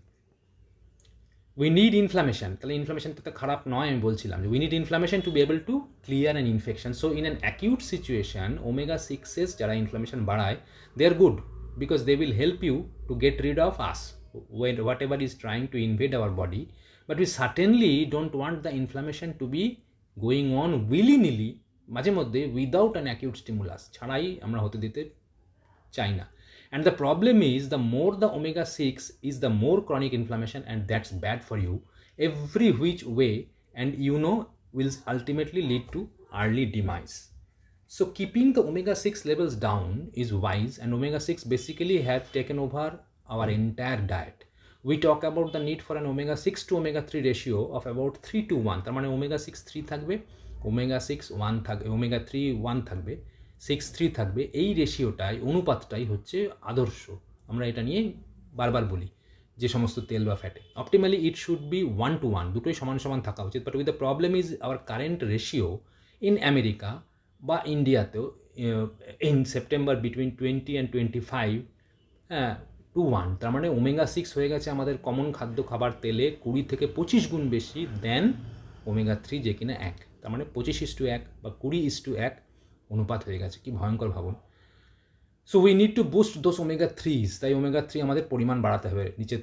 We need inflammation, তাহলে ইনফ্লামেশনটা তো খারাপ নয়, আমি বলছিলাম যে we need inflammation to be able to clear an infection. So in an acute situation omega 6s যারা ইনফ্লামেশন বাড়ায়, they are good because they will help you to get rid of us, whatever is trying to invade our body. But we certainly don't want the inflammation to be going on willy-nilly, মাঝে মধ্যে, without an acute stimulus, ছাড়াই আমরা হতে দিতে চাই না। And the problem is, the more the omega 6 is, the more chronic inflammation, and that's bad for you every which way, and will ultimately lead to early demise. So keeping the omega 6 levels down is wise, and omega 6 basically have taken over our entire diet. We talk about the need for an omega 6 to omega 3 ratio of about 3:1. তার মানে omega 6 3 থাকবে, omega 6 1 থাকবে, omega 3 1 থাকবে, 6 3 থাকবে। এই রেশিওটাই, অনুপাতটাই হচ্ছে আদর্শ। আমরা এটা নিয়ে বারবার বলি যে সমস্ত তেল বা ফ্যাটে অপটিমালি ইট শুড বি 1:1, দুটোই সমান সমান থাকা উচিত। But with the problem is our current ratio in America বা ইন্ডিয়াতেও in September between 20 and 25 to 1। তার মানে ওমেগা 6 হয়ে গেছে আমাদের কমন খাদ্য খাবার তেলে 20 থেকে 25 গুণ বেশি দেন ওমেগা 3, যে কিনা 1। তার মানে 25:1 বা 20:1 অনুপাত হয়ে গেছে। কি ভয়ঙ্কর ভাবুন। So we need to boost those omega 3s, তাই ওমেগা 3 আমাদের পরিমাণ বাড়াতে হবে, নিচের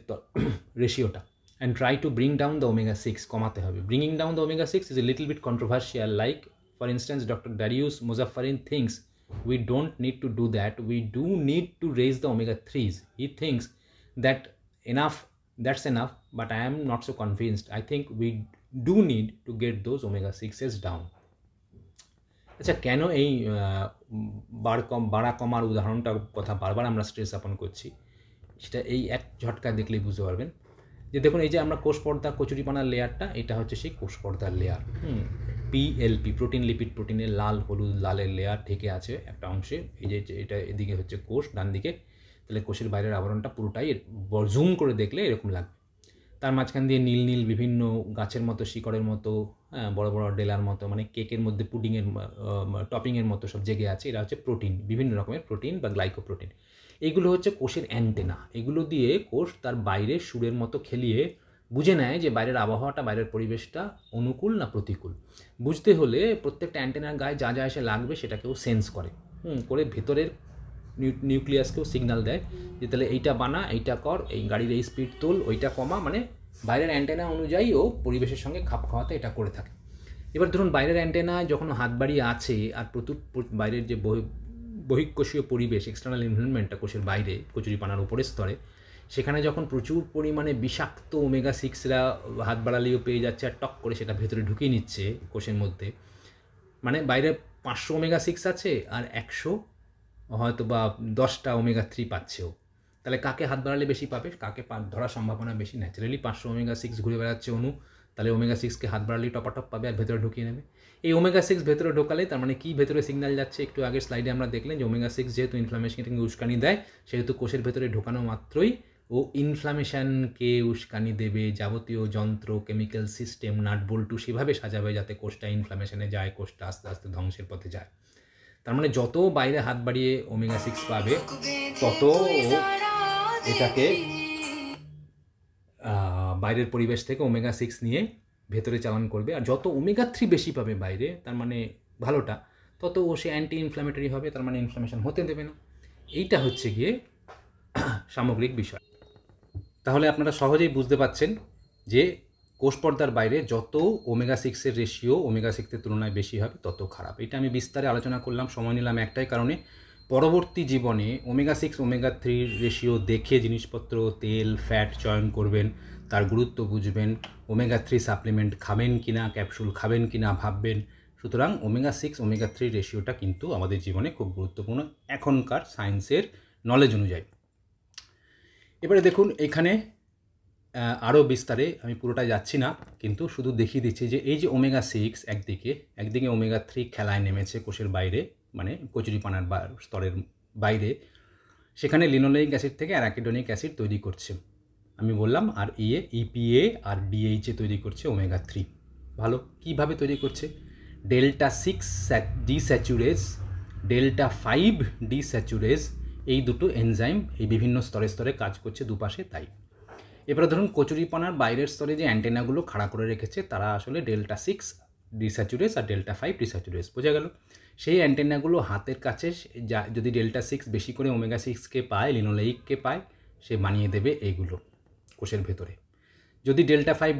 রেশিওটা, and try to bring down the omega 6, কমাতে হবে। Bringing down the omega 6 is a little bit controversial, like for instance Dr. Darius Muzaffarin thinks we don't need to do that, we do need to raise the omega 3s. He thinks that that's enough, but I am not so convinced. I think we do need to get those omega 6s down. আচ্ছা, কেন এই বাড়া কমার উদাহরণটা কথা বারবার আমরা স্ট্রেস আপন করছি, সেটা এই এক ঝটকায় দেখলেই বুঝতে পারবেন। যে দেখুন, এই যে আমরা কোষপর্দা কচুরিপানার লেয়ারটা, এটা হচ্ছে সেই কোষপর্দার লেয়ার। PLP, প্রোটিন লিপিড প্রোটিনের লাল হলুদ লালের লেয়ার ঢেকে আছে একটা অংশে। এই যে এটা এদিকে হচ্ছে কোষ, ডান দিকে। তাহলে কোষের বাইরের আবরণটা পুরোটাই জুম করে দেখলে এরকম লাগবে। তার মাঝখান দিয়ে নীল নীল বিভিন্ন গাছের মতো, শিকড়ের মতো, হ্যাঁ, বড় বড় ডেলার মতো, মানে কেকের মধ্যে পুডিংয়ের টপিংয়ের মতো সব জেগে আছে। এরা হচ্ছে প্রোটিন, বিভিন্ন রকমের প্রোটিন বা গ্লাইকোপ্রোটিন। এগুলো হচ্ছে কোষের অ্যান্টেনা। এগুলো দিয়ে কোষ তার বাইরে সুরের মতো খেলিয়ে বুঝে নেয় যে বাইরের আবহাওয়াটা, বাইরের পরিবেশটা অনুকূল না প্রতিকূল। বুঝতে হলে প্রত্যেকটা অ্যান্টেনার গায়ে যা যা এসে লাগবে সেটাকেও সেন্স করে, করে ভেতরের নিউক্লিয়াসকেও সিগন্যাল দেয় যে তাহলে এইটা বানা, এইটা কর, এই গাড়ির এই স্পিড তোল, ওইটা কমা, মানে বাইরের অ্যান্টেনা অনুযায়ী ও পরিবেশের সঙ্গে খাপ খাওয়াতে এটা করে থাকে। এবার ধরুন বাইরের অ্যান্টেনায় যখন হাত বাড়িয়ে আছে আর বাইরের যে বহিঃকোষীয় পরিবেশ, এক্সটার্নাল এনভায়রনমেন্টটা কোষের বাইরে কচুরিপানার উপরের স্তরে, সেখানে যখন প্রচুর পরিমাণে বিষাক্ত ওমেগা 6রা হাত বাড়ালেও পেয়ে যাচ্ছে আর টক করে সেটা ভেতরে ঢুকিয়ে নিচ্ছে কোষের মধ্যে, মানে বাইরে 500 ওমেগা 6 আছে আর 100 হয়তো বা 10টা ওমেগা 3 পাচ্ছেও, তাহলে কাকে হাত বাড়ালে বেশি পাবে, কাকে ধরার সম্ভাবনা বেশি? ন্যাচারালি 500 ওমেগা 6 ঘুরে বেড়াচ্ছে অণু, তাহলে ওমেগা 6কে হাত বাড়ালেই টপাটপ পাবে আর ভেতরে ঢুকিয়ে নেবে। এই ওমেগা 6 ভেতরে ঢোকালে তার মানে কি ভেতরে সিগন্যাল যাচ্ছে? একটু আগের স্লাইডে আমরা দেখলেন যে ওমেগা 6 যেহেতু ইনফ্লামেশনকে উস্কানি দেয়, সেহেতু কোষের ভেতরে ঢোকানো মাত্রই ও ইনফ্লামেশনকে উস্কানি দেবে, যাবতীয় যন্ত্র, কেমিক্যাল সিস্টেম, নাট বল্টু সেভাবে সাজাবে যাতে কোষটা ইনফ্লামেশনে যায়, কোষটা আস্তে আস্তে ধ্বংসের পথে যায়। তার মানে যত বাইরে হাত বাড়িয়ে ওমেগা 6 পাবে তত এটাকে বাইরের পরিবেশ থেকে ওমেগা 6 নিয়ে ভেতরে চালান করবে, আর যত ওমেগা 3 বেশি পাবে বাইরে, তার মানে ভালোটা, তত ও সে অ্যান্টি ইনফ্ল্যামেটরি হবে, তার মানে ইনফ্লামেশন হতে দেবে না। এইটা হচ্ছে গিয়ে সামগ্রিক বিষয়। তাহলে আপনারা সহজেই বুঝতে পাচ্ছেন যে কোষ পর্দার বাইরে যত ওমেগা 6-এর রেশিও ওমেগা 6-এর তুলনায় বেশি হবে তত খারাপ। এটা আমি বিস্তারে আলোচনা করলাম, সময় নিলাম একটাই কারণে, পরবর্তী জীবনে ওমেগা 6 ওমেগা 3 রেশিও দেখে জিনিসপত্র, তেল, ফ্যাট চয়ন করবেন, তার গুরুত্ব বুঝবেন, ওমেগা 3 সাপ্লিমেন্ট খাবেন কিনা, ক্যাপসুল খাবেন কিনা ভাববেন। সুতরাং ওমেগা 6 ওমেগা 3 রেশিওটা কিন্তু আমাদের জীবনে খুব গুরুত্বপূর্ণ এখনকার সায়েন্সের নলেজ অনুযায়ী। এবারে দেখুন এখানে আরও বিস্তারে আমি পুরোটা যাচ্ছি না, কিন্তু শুধু দেখিয়ে দিচ্ছি যে এই যে ওমেগা 6 একদিকে ওমেগা 3 খেলায় নেমেছে কোষের বাইরে, মানে কচুরিপানার স্তরের বাইরে, সেখানে লিনোলেইক অ্যাসিড থেকে অ্যারাকিডোনিক অ্যাসিড তৈরি করছে। আমি বললাম আর ইপিএ আর ডিএইচএ তৈরি করছে ওমেগা 3। ভালো, কীভাবে তৈরি করছে? ডেল্টা 6 ডিস্যাচুরেজ, ডেল্টা 5 ডিস্যাচুরেজ, এই দুটো এনজাইম এই বিভিন্ন স্তরে স্তরে কাজ করছে দুপাশে। তাই এবারে ধরুন কচুরিপানার বাইরের স্তরে যে অ্যান্টেনাগুলো খাড়া করে রেখেছে তারা আসলে ডেল্টা 6 ডিস্যাচুরেজ আর ডেল্টা 5 ডিস্যাচুরেজ, বোঝা গেল? সেই অ্যান্টেনাগুলো হাতের কাছে যদি ডেল্টা 6 বেশি করে ওমেগা 6কে পায়, লিনোলেইককে পায়, সে বানিয়ে দেবে এইগুলো কোষের ভেতরে। যদি ডেল্টা 5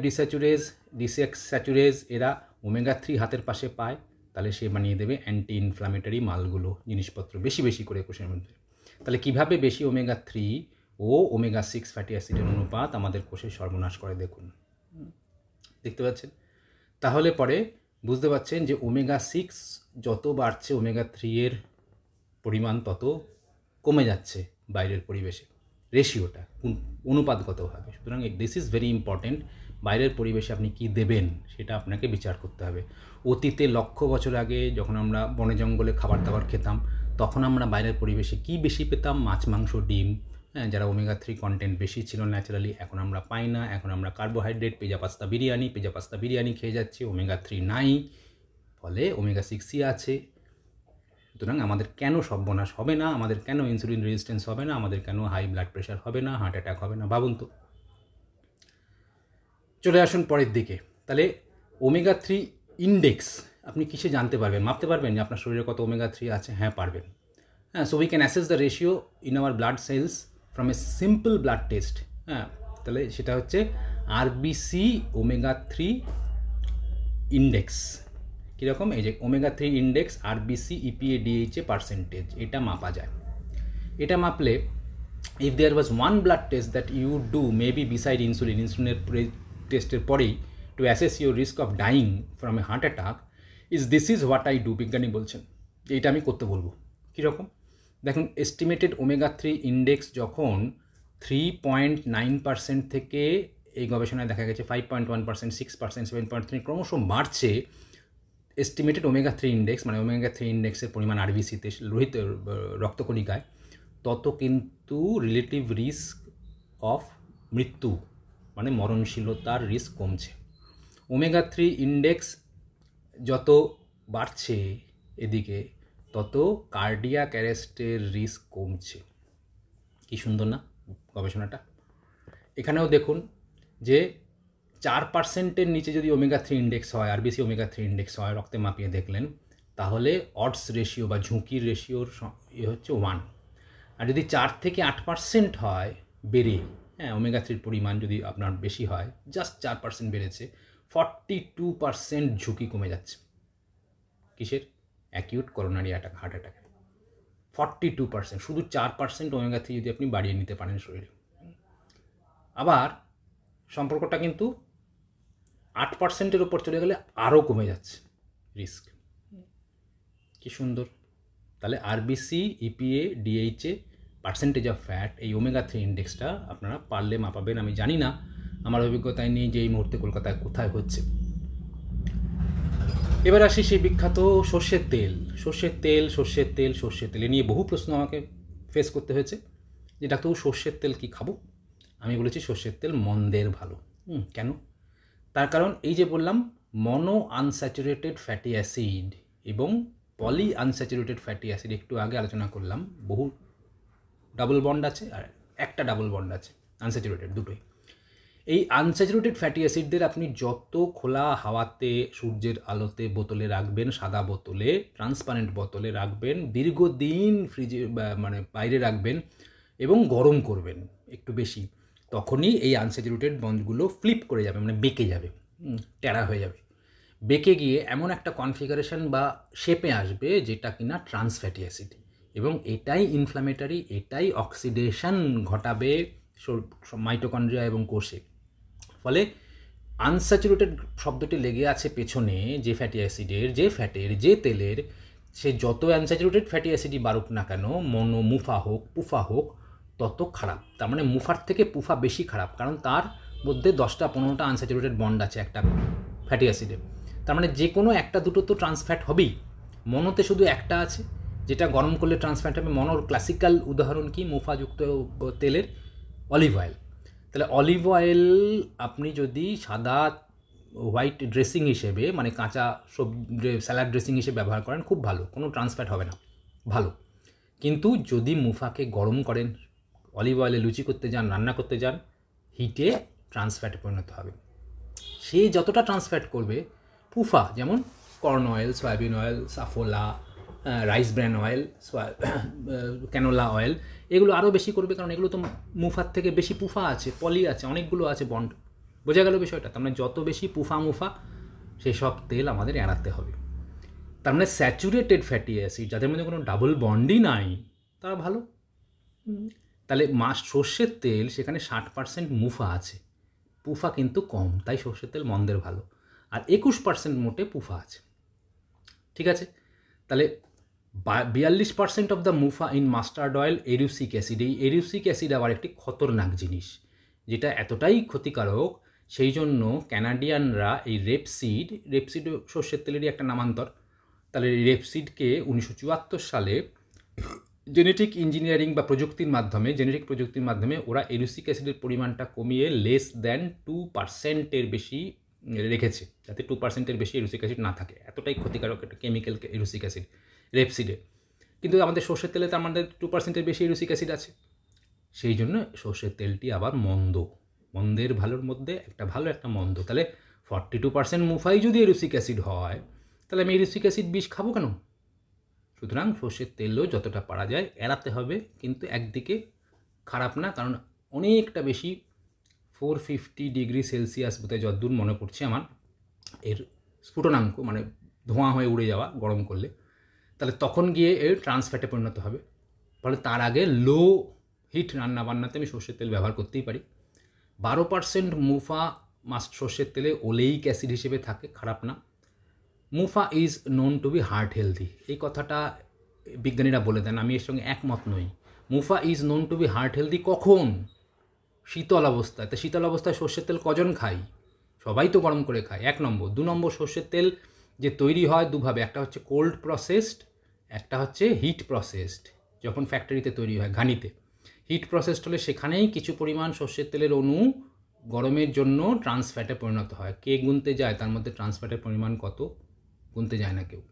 ডিস্যাচুরেজ এরা ওমেগা 3 হাতের পাশে পায়, তাহলে সে বানিয়ে দেবে অ্যান্টি ইনফ্লামেটরি মালগুলো, জিনিসপত্র বেশি বেশি করে কোষের মধ্যে। তাহলে কিভাবে বেশি ওমেগা 3 ও ওমেগা 6 ফ্যাটি অ্যাসিডের অনুপাত আমাদের কোষের সর্বনাশ করে দেখুন, দেখতে পাচ্ছেন? তাহলে পরে বুঝতে পারছেন যে ওমেগা 6 যত বাড়ছে ওমেগা 3-এর পরিমাণ তত কমে যাচ্ছে বাইরের পরিবেশে, রেশিওটা অনুপাতগতভাবে। সুতরাং দিস ইজ ভেরি ইম্পর্টেন্ট। বাইরের পরিবেশে আপনি কি দেবেন সেটা আপনাকে বিচার করতে হবে। অতীতে লক্ষ বছর আগে যখন আমরা বনে জঙ্গলে খাবার দাবার খেতাম, তখন আমরা বাইরের পরিবেশে কি বেশি পেতাম? মাছ, মাংস, ডিম, হ্যাঁ, যারা ওমেগা 3 কন্টেন্ট বেশি ছিল ন্যাচারালি। এখন আমরা পাই না, এখন আমরা কার্বোহাইড্রেট, পিজা পাস্তা বিরিয়ানি খেয়ে যাচ্ছি, ওমেগা 3 নাই, ফলে ওমেগা 6ই আছে। সুতরাং আমাদের কেন সর্বনাশ হবে না, আমাদের কেন ইনসুলিন রেজিস্ট্যান্স হবে না, আমাদের কেন হাই ব্লাড প্রেশার হবে না, হার্ট অ্যাটাক হবে না, ভাবুন তো। চলে আসুন পরের দিকে। তাহলে ওমেগা 3 ইন্ডেক্স আপনি কিসে জানতে পারবেন, মাপতে পারবেন যে আপনার শরীরে কত ওমেগা 3 আছে? হ্যাঁ, পারবেন। হ্যাঁ, so we can assess the ratio in our blood cells from a simple blood test. হ্যাঁ, তাহলে সেটা হচ্ছে আরবিসি ওমেগা 3 ইন্ডেক্স। কীরকম? এই যে omega 3 index, RBC, EPA, DHA percentage, এটা মাপা যায়। এটা মাপলে if there was one blood test that you do maybe beside ইনসুলিনের টেস্টের পরেই to assess your risk of dying from a heart attack, this is what I do. বিজ্ঞানী বলছেন এইটা আমি করতে বলবো। কীরকম? দেখুন, এস্টিমেটেড ওমেগা 3 ইন্ডেক্স যখন 3.9% থেকে এই গবেষণায় দেখা গেছে 5.1%, 6%, 7.3 ক্রমশ বাড়ছে এস্টিমেটেড ওমেগা 3 ইন্ডেক্স, মানে ওমেগা 3 ইন্ডেক্সের পরিমাণ আরবিসিতে, লোহিত রক্তকণিকায়, তত কিন্তু রিলেটিভ রিস্ক অফ মৃত্যু, মানে মরণশীলতার রিস্ক কমছে। ওমেগা 3 ইন্ডেক্স যত বাড়ছে এদিকে, তত কার্ডিয়াক অ্যারেস্টের রিস্ক কমছে। কি সুন্দর না গবেষণাটা? এখানেও দেখুন যে 4%-এর নিচে যদি ওমেগা 3 ইন্ডেক্স হয়, আরবিসি ওমেগা 3 ইন্ডেক্স হয়, রক্তে মাপিয়ে দেখলেন, তাহলে অডস রেশিও বা ঝুঁকির রেশিওর হচ্ছে 1। আর যদি 4 থেকে 8% হয় বেড়ে, হ্যাঁ, ওমেগা 3 পরিমাণ যদি আপনার বেশি হয়, জাস্ট 4% বেড়েছে, 42% ঝুঁকি কমে যাচ্ছে। কিসের? Acute coronary heart attack. 42%, শুধু 4% ওমেগা 3 যদি আপনি বাড়িয়ে নিতে পারেন শরীরে। আবার সম্পর্কটা কিন্তু 8%-এর উপর চলে গেলে আরও কমে যাচ্ছে রিস্ক। কি সুন্দর! তাহলে RBC, EPA, DHA, percentage of fat, এই ওমেগা 3 ইন্ডেক্সটা আপনারা পারলে মাপাবেন। আমি জানি না, আমার অভিজ্ঞতায় নেই যে এই মুহূর্তে কলকাতায় কোথায় হচ্ছে। এবার আসি সেই বিখ্যাত সর্ষের তেল। সর্ষের তেল, সর্ষের তেল, সর্ষের তেল, এ নিয়ে বহু প্রশ্ন আমাকে ফেস করতে হয়েছে যে ডাক্তারবাবু সর্ষের তেল কি খাবো? আমি বলেছি সর্ষের তেল মন্দের ভালো। কেন? তার কারণ এই যে বললাম, মনো আনস্যাচুরেটেড ফ্যাটি অ্যাসিড এবং পলি আনস্যাচুরেটেড ফ্যাটি অ্যাসিড, একটু আগে আলোচনা করলাম, বহু ডাবল বন্ড আছে আর একটা ডাবল বন্ড আছে, আনস্যাচুরেটেড দুটোই। এই আনস্যাচুরেটেড ফ্যাটি অ্যাসিডদের আপনি যত খোলা হাওয়াতে, সূর্যের আলোতে বোতলে রাখবেন, সাদা বোতলে, ট্রান্সপারেন্ট বোতলে রাখবেন, দীর্ঘদিন ফ্রিজে মানে বাইরে রাখবেন এবং গরম করবেন একটু বেশি, তখনই এই আনস্যাচুরেটেড বন্ডগুলো ফ্লিপ করে যাবে, মানে বেঁকে যাবে, টেরা হয়ে যাবে। বেঁকে গিয়ে এমন একটা কনফিগারেশন বা শেপে আসবে যেটা কিনা ট্রান্স ফ্যাটি অ্যাসিড, এবং এটাই ইনফ্ল্যামেটারি, এটাই অক্সিডেশন ঘটাবে মাইটোকন্ড্রিয়া এবং কোষে। ফলে আনস্যাচুরেটেড শব্দটি লেগে আছে পেছনে যে ফ্যাটি অ্যাসিডের, যে ফ্যাটের, যে তেলের, সে যত আনস্যাচুরেটেড ফ্যাটি অ্যাসিডই বাড়ুক না কেন, মনো মুফা হোক, পুফা হোক, তত খারাপ। তার মানে মুফার থেকে পুফা বেশি খারাপ, কারণ তার মধ্যে 10-15টা আনস্যাচুরেটেড বন্ড আছে একটা ফ্যাটি অ্যাসিডে। তার মানে যে কোনো একটা দুটো তো ট্রান্সফ্যাট হবেই। মনোতে শুধু একটা আছে, যেটা গরম করলে ট্রান্সফ্যাট হবে। মনোর ক্লাসিক্যাল উদাহরণ কি মুফাযুক্ত তেলের? Olive oil. তাহলে অলিভ অয়েল আপনি যদি সাদা হোয়াইট ড্রেসিং হিসেবে, মানে কাঁচা স্যালাড ড্রেসিং হিসেবে ব্যবহার করেন, খুব ভালো, কোনো ট্রান্সফ্যাট হবে না, ভালো। কিন্তু যদি মুফাকে গরম করেন, অলিভ অয়েলে লুচি করতে যান, রান্না করতে যান, হিটে ট্রান্সফ্যাটে পরিণত হবে। সে যতটা ট্রান্সফ্যাট করবে, পুফা যেমন corn oil, soybean oil, Saffola, rice bran oil, canola oil, এগুলো আরও বেশি করবে, কারণ এগুলো তো মুফার থেকে বেশি পুফা আছে, পলি আছে, অনেকগুলো আছে বন্ড। বোঝা গেল বিষয়টা? তার মানে যত বেশি পুফা মুফা, সেসব তেল আমাদের এড়াতে হবে। তার মানে স্যাচুরেটেড ফ্যাটি অ্যাসিড যাদের মধ্যে কোনো ডাবল বন্ডই নাই, তারা ভালো। তাহলে সর্ষের তেল, সেখানে 60% মুফা আছে, পুফা কিন্তু কম, তাই সর্ষের তেল মন্দের ভালো। আর 21% মোটে পুফা আছে। ঠিক আছে? তাহলে 42% of the MUFA in mustard oil erucic acid. এই এরিউসিক অ্যাসিড আবার একটি খতরনাক জিনিস, যেটা এতটাই ক্ষতিকারক, সেই জন্য ক্যানাডিয়ানরা এই রেপসিড সর্ষের তেলেরই একটা নামান্তর। তাহলে এই রেপসিডকে 1974 সালে জেনেটিক ইঞ্জিনিয়ারিং বা জেনেটিক প্রযুক্তির মাধ্যমে ওরা এরিউসিক অ্যাসিডের পরিমাণটা কমিয়ে লেস দ্যান 2%-এর বেশি রেখেছে, যাতে 2%-এর বেশি এরিউসিক অ্যাসিড না থাকে। এতটাই ক্ষতিকারক একটা কেমিক্যাল এরিউসিক অ্যাসিড রেপসিডে। কিন্তু আমাদের সর্ষের তেলে তো আমাদের 2%-এর বেশি এরিউসিক অ্যাসিড আছে, সেই জন্য সর্ষের তেলটি আবার মন্দের ভালোর মধ্যে একটা ভালো, একটা মন্দ। তাহলে 42% মুফাই যদি এরিউসিক অ্যাসিড হয়, তাহলে আমি এরিউসিক অ্যাসিড বিষ খাবো কেন? সুতরাং সর্ষের তেলও যতটা পারা যায় এড়াতে হবে, কিন্তু একদিকে খারাপ না, কারণ অনেকটা বেশি 450 ডিগ্রি সেলসিয়াস বোধহয় যতদূর মনে পড়ছে আমার এর স্ফুটনাঙ্ক, মানে ধোঁয়া হয়ে উড়ে যাওয়া গরম করলে, তাহলে তখন গিয়ে এর ট্রান্সফ্যাটে পরিণত হবে। ফলে তার আগে লো হিট রান্নাবান্নাতে আমি সর্ষের তেল ব্যবহার করতেই পারি। 12% মুফা সর্ষের তেলে ওলেইক অ্যাসিড হিসেবে থাকে, খারাপ না। MUFA is known to be heart healthy, এই কথাটা বিজ্ঞানীরা বলে দেন, আমি এর সঙ্গে একমত নই। MUFA is known to be heart healthy কখন? শীতল অবস্থায়। তা শীতল অবস্থায় সর্ষের তেল কজন খাই? সবাই তো গরম করে খায়, 1 নম্বর। 2 নম্বর, সর্ষের তেল যে তৈরি হয় দুভাবে, একটা হচ্ছে কোল্ড প্রসেসড, একটা হচ্ছে হিট প্রসেসড। যখন ফ্যাক্টরিতে তৈরি হয়, ঘানিতে, হিট প্রসেসড হলে সেখানেই কিছু পরিমাণ সর্ষের তেলের অণু গরমের জন্য ট্রান্সফ্যাটে পরিণত হয়। কে গুনতে যায় তার মধ্যে ট্রান্সফ্যাটের পরিমাণ কত? গুনতে যায় না কেউ।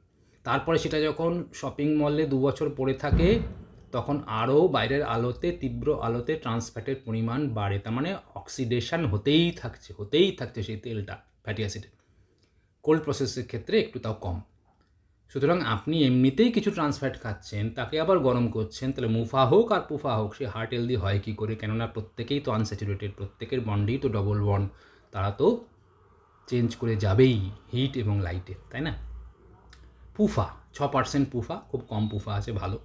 তারপরে সেটা যখন শপিং মলে 2 বছর পড়ে থাকে, তখন আরও বাইরের আলোতে, তীব্র আলোতে ট্রান্সফ্যাটের পরিমাণ বাড়ে। তার মানে অক্সিডেশন হতেই থাকছে সেই তেলটা, ফ্যাটি অ্যাসিডের। কোল্ড প্রসেসের ক্ষেত্রে একটু তাও কম। সুতরাং আপনি এমনিতেই কিছু ট্রান্স ফ্যাট খাচ্ছেন, তাকে আবার গরম করছেন, তাহলে মুফা হোক আর পুফা হোক সে হার্ট হেলদি হয় কী করে? কেননা প্রত্যেকেই তো আনস্যাচুরেটেড, প্রত্যেকের বন্ডেই তো ডবল বন্ড, তারা তো চেঞ্জ করে যাবেই হিট এবং লাইটে, তাই না? পুফা 6% পুফা, খুব কম পুফা আছে, ভালো।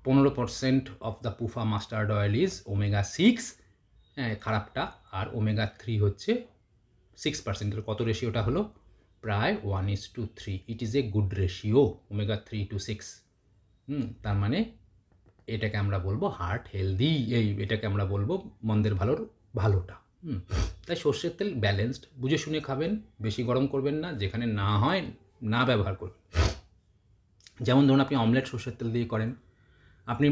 15% of the পুফা mustard oil is omega 6, হ্যাঁ খারাপটা। আর ওমেগা 3 হচ্ছে 6%, কত রেশিওটা হলো? প্রায় 1:3। It is a good ratio, omega 3 to 6। তার মানে এটাকে আমরা বলবো হার্ট হেলদি, এটাকে আমরা বলবো মন্দের ভালোর ভালোটা। তাই সর্ষের তেল ব্যালেন্সড, বুঝে শুনে খাবেন, বেশি গরম করবেন না, যেখানে না হয় না ব্যবহার করবেন। যেমন ধরুন আপনি অমলেট সর্ষের তেল দিয়ে করেন, আপনি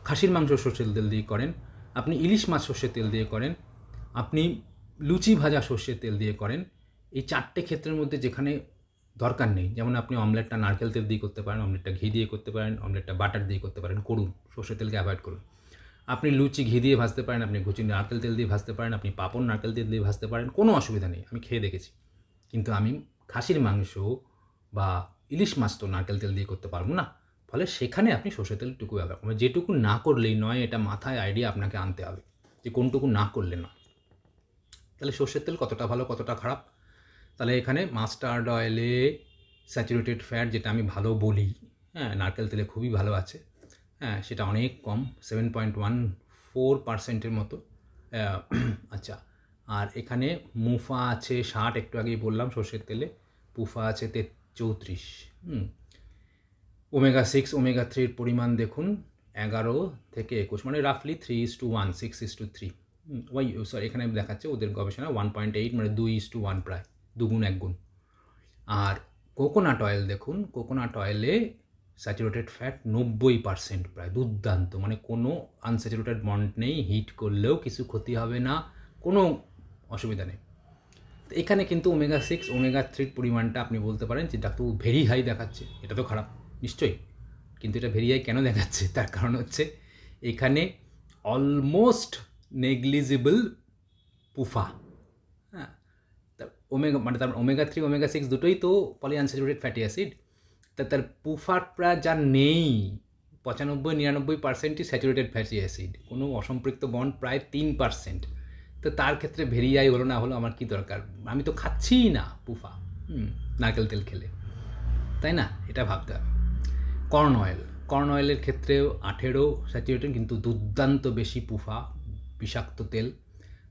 খাসির মাংস সর্ষের তেল দিয়ে করেন, আপনি ইলিশ মাছ সর্ষের তেল দিয়ে করেন, আপনি লুচি ভাজা সর্ষের তেল দিয়ে করেন, এই 4টে ক্ষেত্রের মধ্যে যেখানে দরকার নেই, যেমন আপনি অমলেটটা নারকেল তেল দিয়ে করতে পারেন, অমলেটটা ঘি দিয়ে করতে পারেন, অমলেটটা বাটার দিয়ে করতে পারেন, করুন, সর্ষের তেলকে অ্যাভয়েড করুন। আপনি লুচি ঘি দিয়ে ভাজতে পারেন, আপনি লুচি নারকেল তেল দিয়ে ভাজতে পারেন, আপনি পাঁপড় নারকেল তেল দিয়ে ভাজতে পারেন, কোনো অসুবিধা নেই, আমি খেয়ে দেখেছি। কিন্তু আমি খাসির মাংস বা ইলিশ মাছ তো নারকেল তেল দিয়ে করতে পারবো না, ফলে সেখানে আপনি সর্ষের তেলটুকু ব্যবহার করবেন। যেটুকু না করলেই নয়, এটা মাথায় আইডিয়া আপনাকে আনতে হবে যে কোনটুকু না করলে নয়। তাহলে সর্ষের তেল কতটা ভালো কতটা খারাপ? তাহলে এখানে মাস্টার্ড অয়েলে স্যাচুরেটেড ফ্যাট, যেটা আমি ভালো বলি, হ্যাঁ নারকেল তেলে খুবই ভালো আছে, হ্যাঁ সেটা অনেক কম, 7.14%-এর মতো। আচ্ছা, আর এখানে মুফা আছে 60, একটু আগেই বললাম সর্ষের তেলে, পুফা আছে 34। ওমেগা 6 ওমেগা 3-র পরিমাণ দেখুন 11 থেকে 21, মানে রাফলি 3:1, 6:3। সরি এখানে দেখাচ্ছে ওদের গবেষণা 1.8, মানে 2:1, প্রায় দুগুণ একগুণ। আর কোকোনাট অয়েল দেখুন, কোকোনাট অয়েলে স্যাচুরেটেড ফ্যাট 90%, প্রায় দুর্দান্ত, মানে কোনো আনস্যাচুরেটেড বন্ড নেই, হিট করলেও কিছু ক্ষতি হবে না, কোনো অসুবিধা নেই। তো এখানে কিন্তু ওমেগা 6 ওমেগা 3-র পরিমাণটা আপনি বলতে পারেন যে ডাক্তারবাবু ভেরি হাই দেখাচ্ছে, এটা তো খারাপ নিশ্চয়ই, কিন্তু এটা ভেরি হাই কেন দেখাচ্ছে? তার কারণ হচ্ছে এখানে অলমোস্ট নেগলিজিবল পুফা, হ্যাঁ ওমেগা, মানে তার ওমেগা 3 ওমেগা 6 দুটোই তো পলিআনস্যাচুরেটেড ফ্যাটি অ্যাসিড, তার পুফারটা যা নেই 95-99%ই স্যাচুরেটেড ফ্যাটি অ্যাসিড, কোনো অসম্পৃক্ত বন্ড প্রায় 3%। তো তার ক্ষেত্রে ভেরিয়াই হলো না হলো আমার কি দরকার? আমি তো খাচ্ছিই না পুফা নারকেল তেল খেলে, তাই না? এটা ভাবতে হবে। কর্ন অয়েলের ক্ষেত্রেও 18 স্যাচুরেটেড, কিন্তু দুর্দান্ত বেশি পুফা, বিষাক্ত তেল,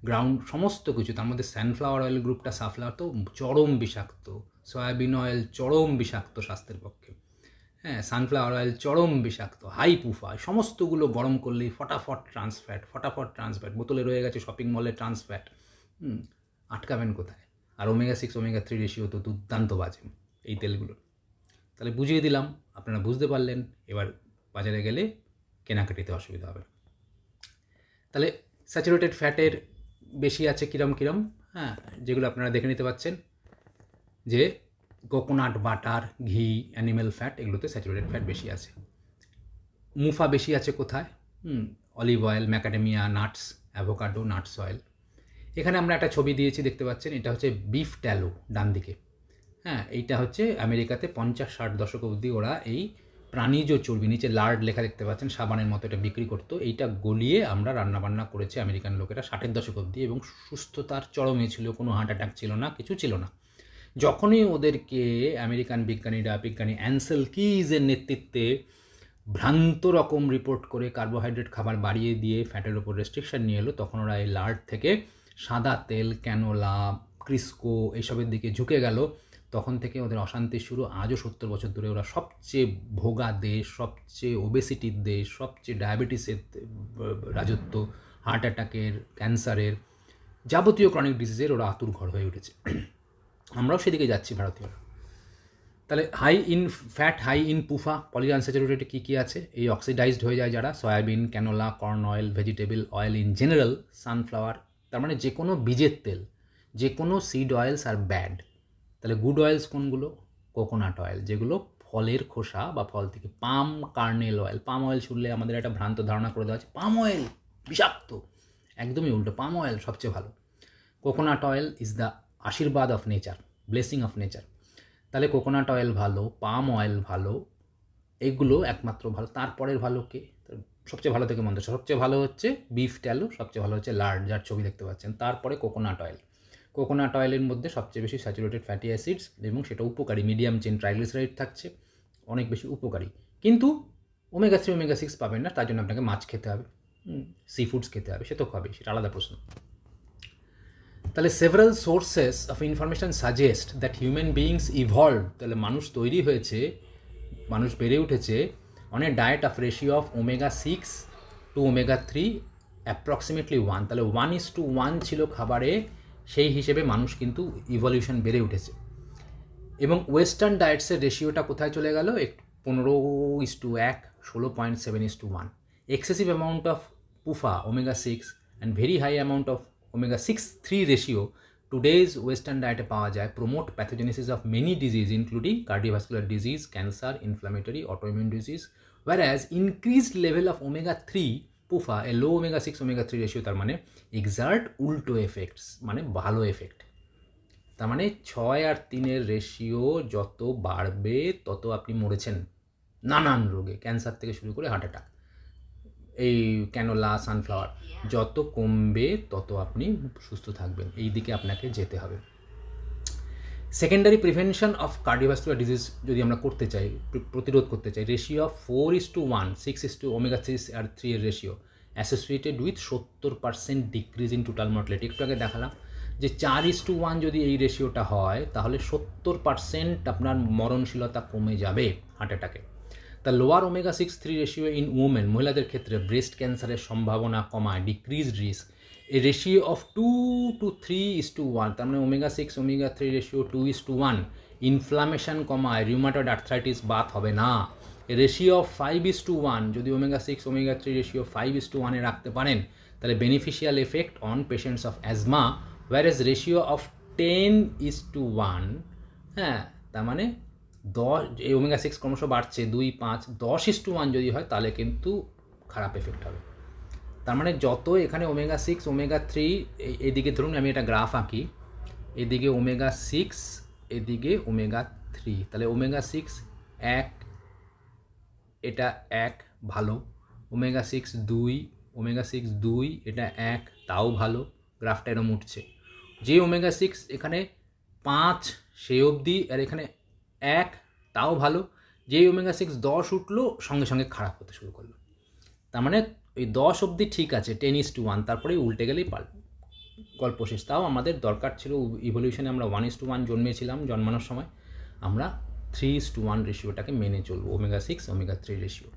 গ্রাউন্ড সমস্ত কিছু, তার মধ্যে সানফ্লাওয়ার অয়েল গ্রুপটা, সানফ্লাওয়ার তো চরম বিষাক্ত, সয়াবিন অয়েল চরম বিষাক্ত স্বাস্থ্যের পক্ষে, হ্যাঁ সানফ্লাওয়ার অয়েল চরম বিষাক্ত, হাই পুফা, সমস্তগুলো গরম করলেই ফটাফট ট্রান্সফ্যাট, বোতলে রয়ে গেছে শপিং মলে ট্রান্সফ্যাট, আটকাবেন কোথায়? আর ওমেগা 6 ওমেগা 3 রেশিও তো দুর্দান্ত বাজে এই তেলগুলো। তাহলে বুঝিয়ে দিলাম, আপনারা বুঝতে পারলেন, এবার বাজারে গেলে কেনাকাটিতে অসুবিধা হবে। তাহলে স্যাচুরেটেড ফ্যাটের বেশি আছে কিরম, হ্যাঁ যেগুলো আপনারা দেখে নিতে পাচ্ছেন, যে কোকোনাট, বাটার, ঘি, অ্যানিম্যাল ফ্যাট, এগুলোতে স্যাচুরেটেড ফ্যাট বেশি আছে। মুফা বেশি আছে কোথায়? Olive oil, macadamia nuts, avocado, nuts oil. এখানে আমরা একটা ছবি দিয়েছি, দেখতে পাচ্ছেন, এটা হচ্ছে বিফ ট্যালো, ডান দিকে, হ্যাঁ এইটা হচ্ছে আমেরিকাতে 50-60 দশক অবধি ওরা এই প্রাণীজ চর্বি, নিচে লার্ড লেখা দেখতে পাচ্ছেন, সাবানের মতো এটা বিক্রি করতো, এইটা গলিয়ে আমরা রান্নাবান্না করেছে আমেরিকান লোকেরা 60-এর দশক অবধি, এবং সুস্থতার চরমে ছিল, কোনো হার্ট অ্যাটাক ছিল না, কিছু ছিল না। যখনই ওদেরকে আমেরিকান বিজ্ঞানী অ্যানসেল কিজের নেতৃত্বে ভ্রান্ত রকম রিপোর্ট করে কার্বোহাইড্রেট খাবার বাড়িয়ে দিয়ে ফ্যাটের ওপর রেস্ট্রিকশন নিয়ে এলো, তখন ওরা এই লার্ড থেকে সাদা তেল, ক্যানোলা, ক্রিস্কো এইসবের দিকে ঝুঁকে গেল। তখন থেকে ওদের অশান্তি শুরু। আজও 70 বছর ধরে ওরা সবচেয়ে ভোগা দেশ, সবচেয়ে ওবেসিটির দেশ, সবচেয়ে ডায়াবেটিসের রাজত্ব, হার্ট অ্যাটাকের, ক্যান্সারের, যাবতীয় ক্রনিক ডিজিজের ওরা আতুর ঘর হয়ে উঠেছে। আমরাও সেদিকে যাচ্ছি ভারতীয়রা। তাহলে high in fat, high in PUFA, polyunsaturated কী আছে? এই অক্সিডাইজড হয়ে যায় যারা, soybean, canola, corn oil, vegetable oil in general, sunflower, তার মানে যে কোনো বীজের তেল, যে কোনো সিড অয়েলস আর ব্যাড। তাহলে গুড অয়েলস কোনগুলো? কোকোনাট অয়েল, যেগুলো ফলের খোসা বা ফল থেকে, palm kernel oil, palm oil শুনলে আমাদের একটা ভ্রান্ত ধারণা করে দেওয়া আছে পাম অয়েল বিষাক্ত, একদমই উল্টো, পাম অয়েল সবচেয়ে ভালো। কোকোনাট অয়েল ইজ দ্য আশীর্বাদ of nature, blessing of nature. তাহলে কোকোনাট অয়েল ভালো, পাম অয়েল ভালো, এগুলো একমাত্র ভালো। তারপরের ভালো কে? সবচেয়ে ভালো থেকে মন্দ, সবচেয়ে ভালো হচ্ছে বিফ ট্যালো, সবচেয়ে ভালো হচ্ছে লার্ড, যার ছবি দেখতে পাচ্ছেন। তারপরে কোকোনাট অয়েল। কোকোনাট অয়েলের মধ্যে সবচেয়ে বেশি স্যাচুরেটেড ফ্যাটি অ্যাসিডস এবং সেটা উপকারী, মিডিয়াম চেন ট্রাইগ্লিসারাইড থাকছে, অনেক বেশি উপকারী। কিন্তু ওমেগা 3 ওমেগা 6 পাবেন না, তার জন্য আপনাকে মাছ খেতে হবে, সি ফুডস খেতে হবে, সে তো খাবে, সেটা আলাদা প্রশ্ন। তাহলে several sources of information suggest that human beings evolve, তাহলে মানুষ তৈরি হয়েছে, মানুষ বেড়ে উঠেছে on a diet of ratio of omega 6 to omega 3 approximately 1। তাহলে 1:1 ছিল খাবারে, সেই হিসেবে মানুষ কিন্তু ইভলিউশন বেড়ে উঠেছে। এবং ওয়েস্টার্ন ডায়েটসের রেশিওটা কোথায় চলে গেল? 15:1, 16.7:1। Excessive amount of PUFA omega 6 and very high amount of omega 6:3 ratio today's western ডায়েটে পাওয়া যায়, promote pathogenesis of many disease including cardiovascular disease, cancer, inflammatory, autoimmune disease, whereas increased level of omega 3 PUFA a low omega 6 omega 3 ratio, তার মানে এক্সার্ট উল্টো এফেক্টস, মানে ভালো এফেক্ট। তার মানে 6 আর 3-এর রেশিও যত বাড়বে তত আপনি মরেছেন নানান রোগে, ক্যান্সার থেকে শুরু করে হার্ট অ্যাটাক। এই ক্যানোলা, সানফ্লাওয়ার যত কমবে তত আপনি সুস্থ থাকবেন, এই দিকে আপনাকে যেতে হবে। Secondary prevention of cardiovascular disease যদি আমরা করতে চাই, প্রতিরোধ করতে চাই, রেশিও অফ 4:1, 6 ওমেগা 3 আর 3 এর ratio associated with 70% decrease in total mortality. একটু আগে দেখালাম যে 4:1 যদি এই রেশিওটা হয় তাহলে 70% আপনার মরণশীলতা কমে যাবে হার্ট অ্যাটাকে। তা lower omega 6:3 ratio in women, মহিলাদের ক্ষেত্রে ব্রেস্ট ক্যান্সারের সম্ভাবনা কমায়, decrease risk. A ratio of 2 to 3:1, তার মানে ওমেগা 6 ওমেগা 3 রেশিও 2:1, ইনফ্লামেশন কমায়, রিউমাটয়েড আর্থ্রাইটিস বাত হবে না। এ রেশিও অফ 5:1, যদি ওমেগা 6 ওমেগা 3 রেশিও 5:1 রাখতে পারেন তাহলে beneficial effect on patients of asthma, whereas ratio of 10:1, হ্যাঁ, তার মানে 10, এই ওমেগা 6 ক্রমশ বাড়ছে, 2, 5, 10:1 যদি হয় তাহলে কিন্তু খারাপ এফেক্ট হবে। তার মানে যত এখানে ওমেগা 6 ওমেগা 3, এদিকে ধরুন আমি এটা গ্রাফ আঁকি, এদিকে ওমেগা 6, এদিকে ওমেগা 3, তাহলে ওমেগা 6 1, এটা 1 ভালো, ওমেগা 6 2, ওমেগা 6 2, এটা 1, তাও ভালো, গ্রাফটা এরম উঠছে। যে ওমেগা 6 এখানে 5 সেই অবধি, আর এখানে 1, তাও ভালো। যেই ওমেগা 6 10 উঠলো সঙ্গে সঙ্গে খারাপ হতে শুরু করলো। তার মানে ওই 10 অবধি ঠিক আছে, 10:1, তারপরে উল্টে গেলেই গল্প শেষ। তাও আমাদের দরকার ছিল, ইভলিউশনে আমরা 1:1 জন্মেছিলাম, জন্মানোর সময় আমরা 3:1 রেশিওটাকে মেনে চলবো, omega 6 omega 3 ratio.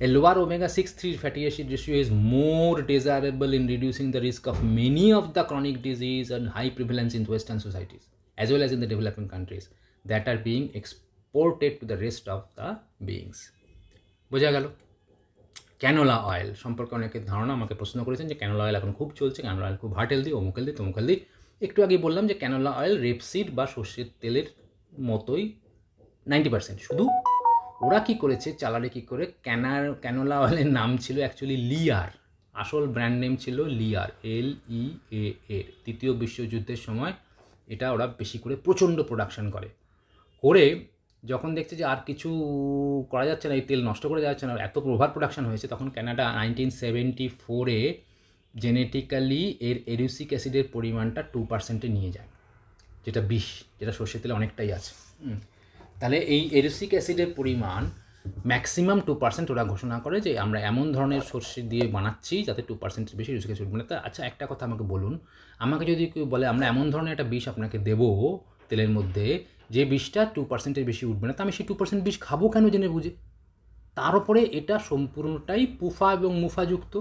A lower omega 6:3 fatty acid ratio is more desirable in reducing the risk of many of the chronic disease and high prevalence in Western societies, as well as in the developing countries that are being exported to the rest of the beings. বোঝা গেল? ক্যানোলা অয়েল সম্পর্কে অনেকের ধারণা, আমাকে প্রশ্ন করেছেন যে ক্যানোলা অয়েল এখন খুব চলছে, ক্যানোলা অয়েল খুব হার্ট হেলদি, অমুক হেলদি, তমুক হেলদি। একটু আগে বললাম যে ক্যানোলা অয়েল রেপসিড বা সর্ষের তেলের মতোই 90%। শুধু ওরা কী করেছে, চালারে কী করে, ক্যানোলা অয়েলের নাম ছিল অ্যাকচুয়ালি লিয়ার, আসল ব্র্যান্ড নেম ছিল লিয়ার, LEAR। তৃতীয় বিশ্বযুদ্ধের সময় এটা ওরা বেশি করে প্রচণ্ড প্রোডাকশন করে যখন দেখছে যে আর কিছু করা যাচ্ছে না, এই তেল নষ্ট করে যাচ্ছে না, এত ওভার প্রোডাকশন হয়েছে, তখন কানাডা 1974-এ জেনেটিক্যালি এর এরুসিক অ্যাসিডের পরিমাণটা 2%-এ নিয়ে যায়, যেটা বিষ, যেটা সর্ষের তেলে অনেকটাই আছে। তাহলে এই এরুসিক অ্যাসিডের পরিমাণ ম্যাক্সিমাম 2% ওরা ঘোষণা করে যে আমরা এমন ধরনের সর্ষে দিয়ে বানাচ্ছি যাতে 2% বেশি এরুসিক অ্যাসিড উঠবে না। তা আচ্ছা, একটা কথা আমাকে বলুন, আমাকে যদি কেউ বলে আমরা এমন ধরনের একটা বিষ আপনাকে দেবো তেলের মধ্যে যে বিষটা 2%-এর বেশি উঠবে না, তা আমি সেই 2% বিষ খাবো কেন জেনে বুঝে? তার উপরে এটা সম্পূর্ণটাই পুফা এবং মুফাযুক্ত,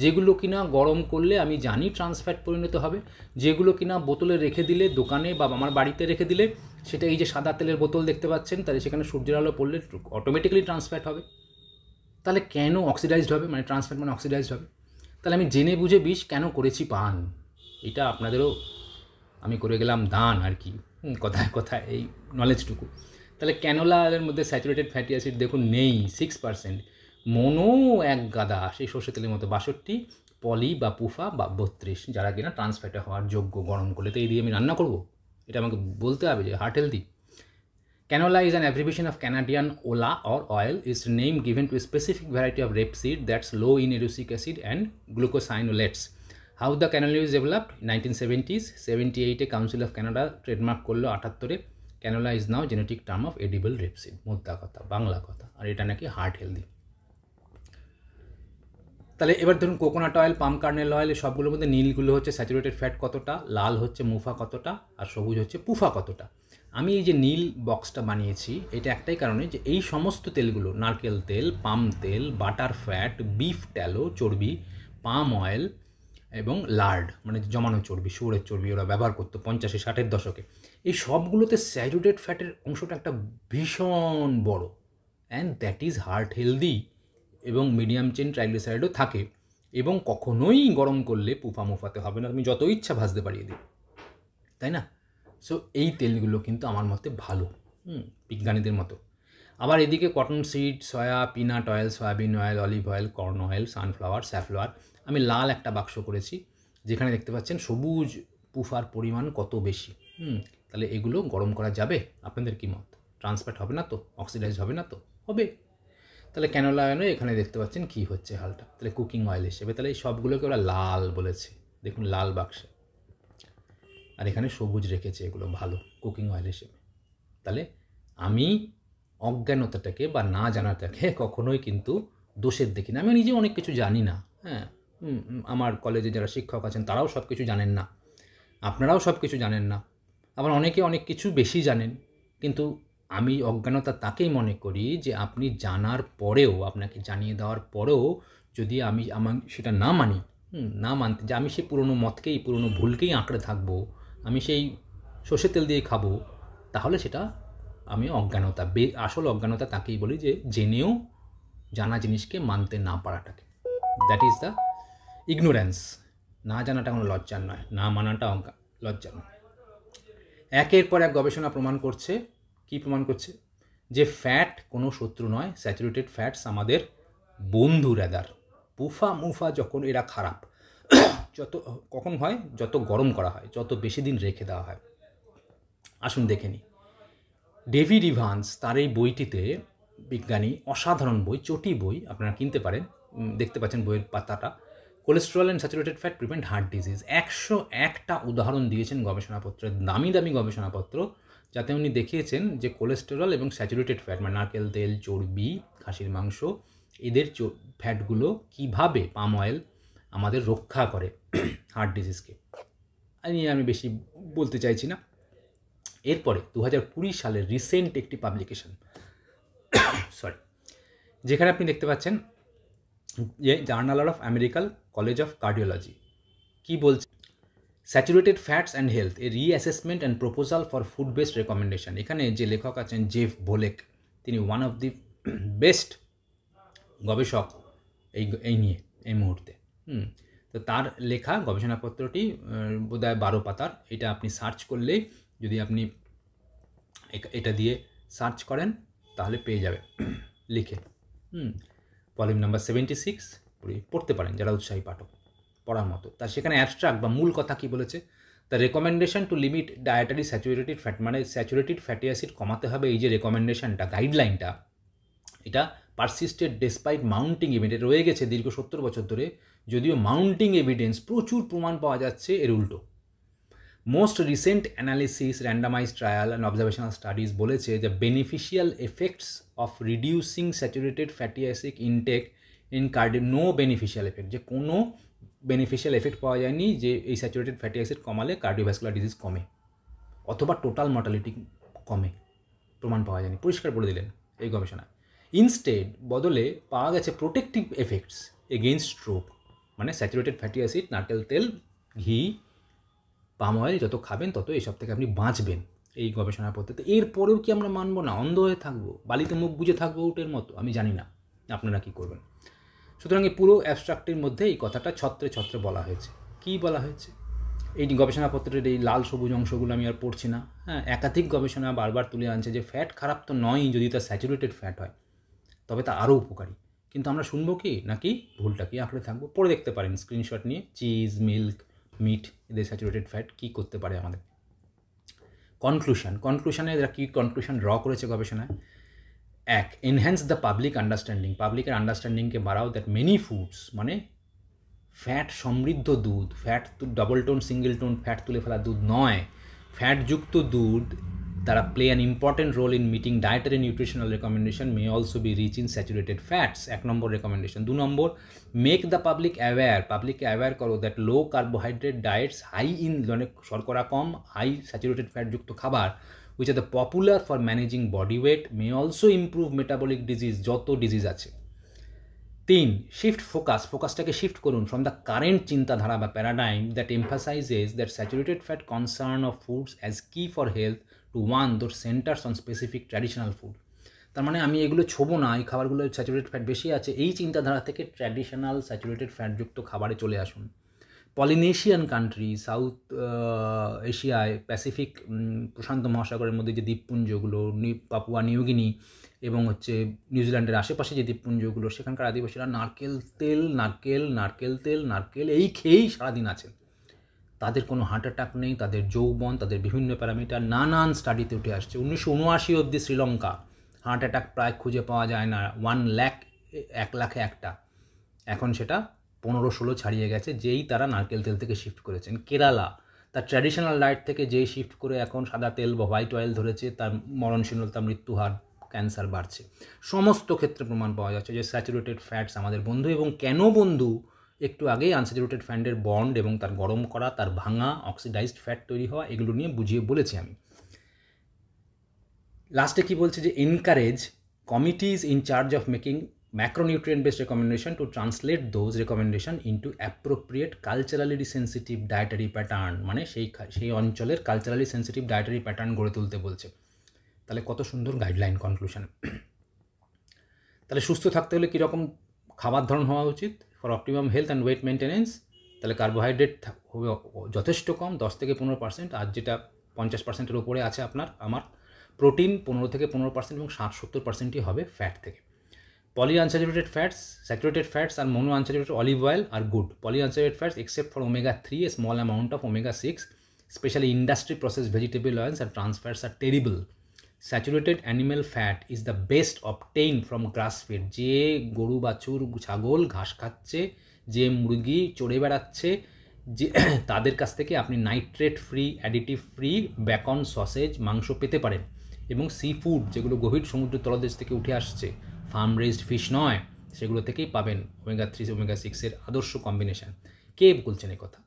যেগুলো কিনা গরম করলে আমি জানি ট্রান্সফ্যাট পরিণত হবে, যেগুলো কিনা বোতলে রেখে দিলে, দোকানে বা আমার বাড়িতে রেখে দিলে, সেটা এই যে সাদা তেলের বোতল দেখতে পাচ্ছেন, তাহলে সেখানে সূর্যের আলো পড়লে অটোমেটিক্যালি ট্রান্সফ্যাট হবে। তাহলে কেন অক্সিডাইজড হবে, মানে ট্রান্সফ্যাট মানে অক্সিডাইজড হবে? তাহলে আমি জেনে বুঝে বিষ কেন করেছি পান? এটা আপনাদেরও আমি করে গেলাম দান আর কি, কথায় কথায় এই নলেজটুকু। তাহলে ক্যানোলার মধ্যে স্যাচুরেটেড ফ্যাটি অ্যাসিড দেখুন নেই 6%, মনো এক গাদা সেই সর্ষে তেলের মতো 62, পলি বা পুফা বা 32, যারা কিনা ট্রান্সফ্যাটে হওয়ার যোগ্য গরম করলে। তো এই দিয়ে আমি রান্না করব? এটা আমাকে বলতে হবে যে heart healthy. Canola is an abbreviation of Canadian ola or oil. Is name given to a specific variety of rapeseed that's low in erucic acid and glucosinolates. How the canola is developed? 1970s, 78 Council of Canada trademark করলো 78 Canola is now genetic term of edible rapeseed. মোদ্দা কথা, বাংলা কথা, আর এটা নাকি হার্ট হেলদি। তাহলে এবার ধরুন কোকোনাট অয়েল, পাম কার্নেল অয়েল, সবগুলোর মধ্যে নীলগুলো হচ্ছে স্যাচুরেটেড ফ্যাট কতটা, লাল হচ্ছে মুফা কতটা, আর সবুজ হচ্ছে পুফা কতটা। আমি এই যে নীল বক্সটা বানিয়েছি এটা একটাই কারণে যে এই সমস্ত তেলগুলো, নারকেল তেল, পাম তেল, বাটার ফ্যাট, বিফ ট্যালো চর্বি, পাম অয়েল এবং লার্ড মানে জমানো চর্বি, শুয়োরের চর্বি ওরা ব্যবহার করতো 50-60-এর দশকে। এই সবগুলোতে স্যাচুরেটেড ফ্যাটের অংশটা একটা ভীষণ বড়, and that is heart healthy, এবং মিডিয়াম চেন ট্রাইগ্লিসারাইডও থাকে, এবং কখনোই গরম করলে পুফা মুফাতে হবে না, তুমি যত ইচ্ছা ভাজতে পারিয়ে দিও, তাই না? সো এই তেলগুলো কিন্তু আমার মতে ভালো, বিজ্ঞানীদের মতো। আবার এদিকে cotton seed, soya, peanut oil, soybean oil, olive oil, corn oil, sunflower, safflower, আমি লাল একটা বাক্স করেছি যেখানে দেখতে পাচ্ছেন সবুজ পুফার পরিমাণ কত বেশি। তাহলে এগুলো গরম করা যাবে? আপনাদের কী মত? ট্রান্সফ্যাট হবে না তো? অক্সিডাইজ হবে না তো? হবে। তাহলে ক্যানোলা অয়েলও এখানে দেখতে পাচ্ছেন কী হচ্ছে হালটা, তাহলে কুকিং অয়েল হিসেবে। তাহলে এই সবগুলোকে ওরা লাল বলেছে, দেখুন লাল বাক্সে, আর এখানে সবুজ রেখেছে, এগুলো ভালো কুকিং অয়েল হিসেবে। তাহলে আমি অজ্ঞানতাটাকে বা না জানাটাকে কখনোই কিন্তু দোষের দেখি না। আমি নিজে অনেক কিছু জানি না, হ্যাঁ, আমার কলেজে যারা শিক্ষক আছেন তারাও সব কিছু জানেন না, আপনারাও সব কিছু জানেন না, আবার অনেকে অনেক কিছু বেশি জানেন। কিন্তু আমি অজ্ঞানতা তাকেই মনে করি যে আপনি জানার পরেও, আপনাকে জানিয়ে দেওয়ার পরেও যদি আমি সেটা না মানি, না মানতে, যে আমি সেই পুরনো মতকেই, পুরনো ভুলকেই আঁকড়ে থাকবো, আমি সেই সর্ষের তেল দিয়ে খাবো, তাহলে সেটা আমি অজ্ঞানতা। আসল অজ্ঞানতা তাকেই বলি যে জেনেও জানা জিনিসকে মানতে না পারাটাকে, দ্যাট ইজ দ্য ইগনোরেন্স। না জানাটা কোনো লজ্জার নয়, না মানাটা লজ্জার নয়। একের পর এক গবেষণা প্রমাণ করছে, কি প্রমাণ করছে? যে ফ্যাট কোনো শত্রু নয়, স্যাচুরেটেড ফ্যাটস আমাদের বন্ধু রেদার। পুফা মুফা যখন এরা খারাপ, যত কখন হয়? যত গরম করা হয়, যত বেশি দিন রেখে দেওয়া হয়। আসুন দেখে নিই। ডেভিড ইভান্স তার এই বইটিতে, বিজ্ঞানী, অসাধারণ বই, চটি বই, আপনারা কিনতে পারেন, দেখতে পাচ্ছেন বইয়ের পাতাটা, cholesterol and saturated fat prevent heart disease. 101টা উদাহরণ দিয়েছেন গবেষণাপত্রের, দামি দামি গবেষণাপত্র, যাতে উনি দেখিয়েছেন যে কোলেস্টেরল এবং স্যাচুরেটেড ফ্যাট মানে নারকেল তেল, চর্বি, খাসির মাংস, এদের ফ্যাটগুলো কীভাবে, পাম অয়েল, আমাদের রক্ষা করে হার্ট ডিজিজকে। আমি বেশি বলতে চাইছি না। এরপরে 2020 সালের রিসেন্ট একটি পাবলিকেশন, যেখানে আপনি দেখতে পাচ্ছেন যে journal of American college of cardiology কি বলছে, saturated fats and health, A reassessment and proposal for food based recommendation. এখানে যে লেখক আছেন জেফ ভোলেক, তিনি ওয়ান অফ দি বেস্ট গবেষক এই নিয়ে এই মুহূর্তে। তো তার লেখা গবেষণাপত্রটি বোধহয় 12 পাতার। এটা আপনি সার্চ করলেই, যদি আপনি এটা দিয়ে সার্চ করেন তাহলে পেয়ে যাবে লিখে, ভলিউম নাম্বার 76, পড়তে পারেন যারা উৎসাহী পাঠক, পড়ার মতো। তার সেখানে অ্যাবস্ট্রাক্ট বা মূল কথা কি বলেছে? The recommendation to limit dietary saturated fat, মানে স্যাচুরেটেড ফ্যাটি অ্যাসিড কমাতে হবে, এই যে রেকমেন্ডেশনটা, গাইডলাইনটা, এটা পারসিস্টেড ডেসপাইট মাউন্টিং এভিডেন্স, রয়ে গেছে দীর্ঘ 70 বছর ধরে, যদিও মাউন্টিং এভিডেন্স, প্রচুর প্রমাণ পাওয়া যাচ্ছে এর উল্টো। Most recent analysis, randomize trial and observational studies বলেছে যে beneficial effects of reducing saturated fatty acid intake in no beneficial effect, যে কোনো বেনিফিশিয়াল এফেক্ট পাওয়া যায়নি যে এই স্যাচুরেটেড ফ্যাটি অ্যাসিড কমালে কার্ডিওভাস্কুলার ডিজিজ কমে অথবা টোটাল মর্টালিটি কমে, প্রমাণ পাওয়া যায়নি, পরিষ্কার বলে দিলেন এই গবেষণায়। ইনস্টেড বদলে পাওয়া গেছে প্রোটেক্টিভ এফেক্টস এগেইনস্ট স্ট্রোক, মানে স্যাচুরেটেড ফ্যাটি অ্যাসিড, নারকেল তেল, ঘি, পাম অয়েল যত খাবেন তত এসব থেকে আপনি বাঁচবেন, এই গবেষণার পদ্ধতিতে। এরপরেও কি আমরা মানব না? অন্ধ হয়ে থাকবো, বালিতে মুখ গুজে থাকবো উটের মতো? আমি জানি না আপনারা কী করবেন। সুতরাং এই পুরো অ্যাবস্ট্রাক্টের মধ্যে এই কথাটা ছত্রে ছত্রে বলা হয়েছে। কী বলা হয়েছে? এই গবেষণাপত্রের এই লাল সবুজ অংশগুলো আমি আর পড়ছি না, হ্যাঁ, একাধিক গবেষণা বারবার তুলে আনছে যে ফ্যাট খারাপ তো নয়ই যদি তা স্যাচুরেটেড ফ্যাট হয়, তবে তা আরও উপকারী। কিন্তু আমরা শুনবো কি, নাকি ভুলটা কি আঁকড়ে থাকবো? পড়ে দেখতে পারেন স্ক্রিনশট নিয়ে, চিজ, মিল্ক, মিট, এদের স্যাচুরেটেড ফ্যাট কী করতে পারে আমাদের। কনক্লুশনে এরা কী কনক্লুশন ড্র করেছে গবেষণায়? এক, এনহ্যান্স দ্য পাবলিক আন্ডারস্ট্যান্ডিং, পাবলিকের আন্ডারস্ট্যান্ডিংকে বাড়াও দ্যাট মেনি ফুডস, মানে ফ্যাট সমৃদ্ধ দুধ, fat double tone single tone fat তুলে ফেলা দুধ নয়, ফ্যাটযুক্ত দুধ তারা play an important role in meeting dietary nutritional recommendation may also be rich in saturated fats, 1 number recommendation. 2 number, make the public aware, পাবলিককে অ্যাওয়্যার করো that low carbohydrate diets high in, অনেক শর্করা কম, হাই স্যাচুরেটেড ফ্যাটযুক্ত খাবার which are the popular for managing body weight may also improve metabolic disease, যত ডিজিজ আছে। 3, শিফট ফোকাসটাকে শিফট করুন ফ্রম দ্য কারেন্ট চিন্তাধারা বা paradigm that emphasises that saturated fat concern of foods as key for health to one that centres on specific traditional food. তার মানে আমি এগুলো ছোবো না, এই খাবারগুলো স্যাচুরেটেড ফ্যাট বেশি আছে, এই চিন্তাধারা থেকে ট্র্যাডিশনাল স্যাচুরেটেড ফ্যাটযুক্ত খাবারে চলে আসুন। পলিনেশিয়ান কান্ট্রি, সাউথ এশিয়ায় প্যাসিফিক প্রশান্ত মহাসাগরের মধ্যে যে দ্বীপপুঞ্জগুলো, পাপুয়া নিউগিনি এবং হচ্ছে নিউজিল্যান্ডের আশেপাশে যে দ্বীপপুঞ্জগুলো, সেখানকার আদিবাসীরা নারকেল এই খেয়েই সারাদিন আছেন। তাদের কোনো হার্ট অ্যাটাক নেই, তাদের যৌবন, তাদের বিভিন্ন প্যারামিটার নানান স্টাডিতে উঠে আসছে। 1979 অবধি শ্রীলঙ্কা হার্ট অ্যাটাক প্রায় খুঁজে পাওয়া যায় না, 1 লাখে একটা, এখন সেটা 15-16 ছাড়িয়ে গেছে, যেই তারা নারকেল তেল থেকে শিফট করেছেন। কেরালা তার ট্র্যাডিশনাল ডায়েট থেকে যেই শিফট করে এখন সাদা তেল বা হোয়াইট অয়েল ধরেছে, তার মরণশীলতা, মৃত্যুহার, ক্যান্সার বাড়ছে। সমস্ত ক্ষেত্রে প্রমাণ পাওয়া যাচ্ছে যে স্যাচুরেটেড ফ্যাটস আমাদের বন্ধু, এবং কেন বন্ধু একটু আগেই আনস্যাচুরেটেড ফ্যাটের বন্ড এবং তার গরম করা, তার ভাঙা অক্সিডাইজড ফ্যাট তৈরি হওয়া, এগুলো নিয়ে বুঝিয়ে বলেছি আমি। লাস্টে কি বলছে যে encourage committees in charge of making macronutrient based recommendation to translate those recommendation into appropriate culturally sensitive dietary pattern, মানে সেই অঞ্চলের কালচারালি সেন্সিটিভ ডায়েটারি প্যাটার্ন গড়ে তুলতে বলছে। তাহলে কত সুন্দর গাইডলাইন কনক্লুশন। তাহলে সুস্থ থাকতে হলে কীরকম খাবার ধরন হওয়া উচিত for optimum health and weight maintenance? তাহলে কার্বোহাইড্রেট হবে যথেষ্ট কম, 10-15%, আর যেটা 50%-এর উপরে আছে আমার প্রোটিন 15-15% এবং 60-70%ই হবে ফ্যাট থেকে। Polyunsaturated fats, saturated fats and monounsaturated olive oil are good. Polyunsaturated fats except for omega-3, a small amount of omega-6, especially industry processed vegetable oils and trans fats are terrible. Saturated animal fat is the best obtained from grass fed, যে গরু বাছুর ছাগল ঘাস খাচ্ছে, যে মুরগি চড়ে বেড়াচ্ছে, যে তাদের কাছ থেকে আপনি nitrate free, additive free beacon, sausage, মাংস পেতে পারেন। এবং সি ফুড যেগুলো গভীর সমুদ্র তলদেশ থেকে উঠে আসছে, ফার্ম রেজড ফিশ নয়, সেগুলো থেকেই পাবেন ওমেগা-3 ওমেগা-6 আদর্শ কম্বিনেশন। কে বলছেন এই কথা?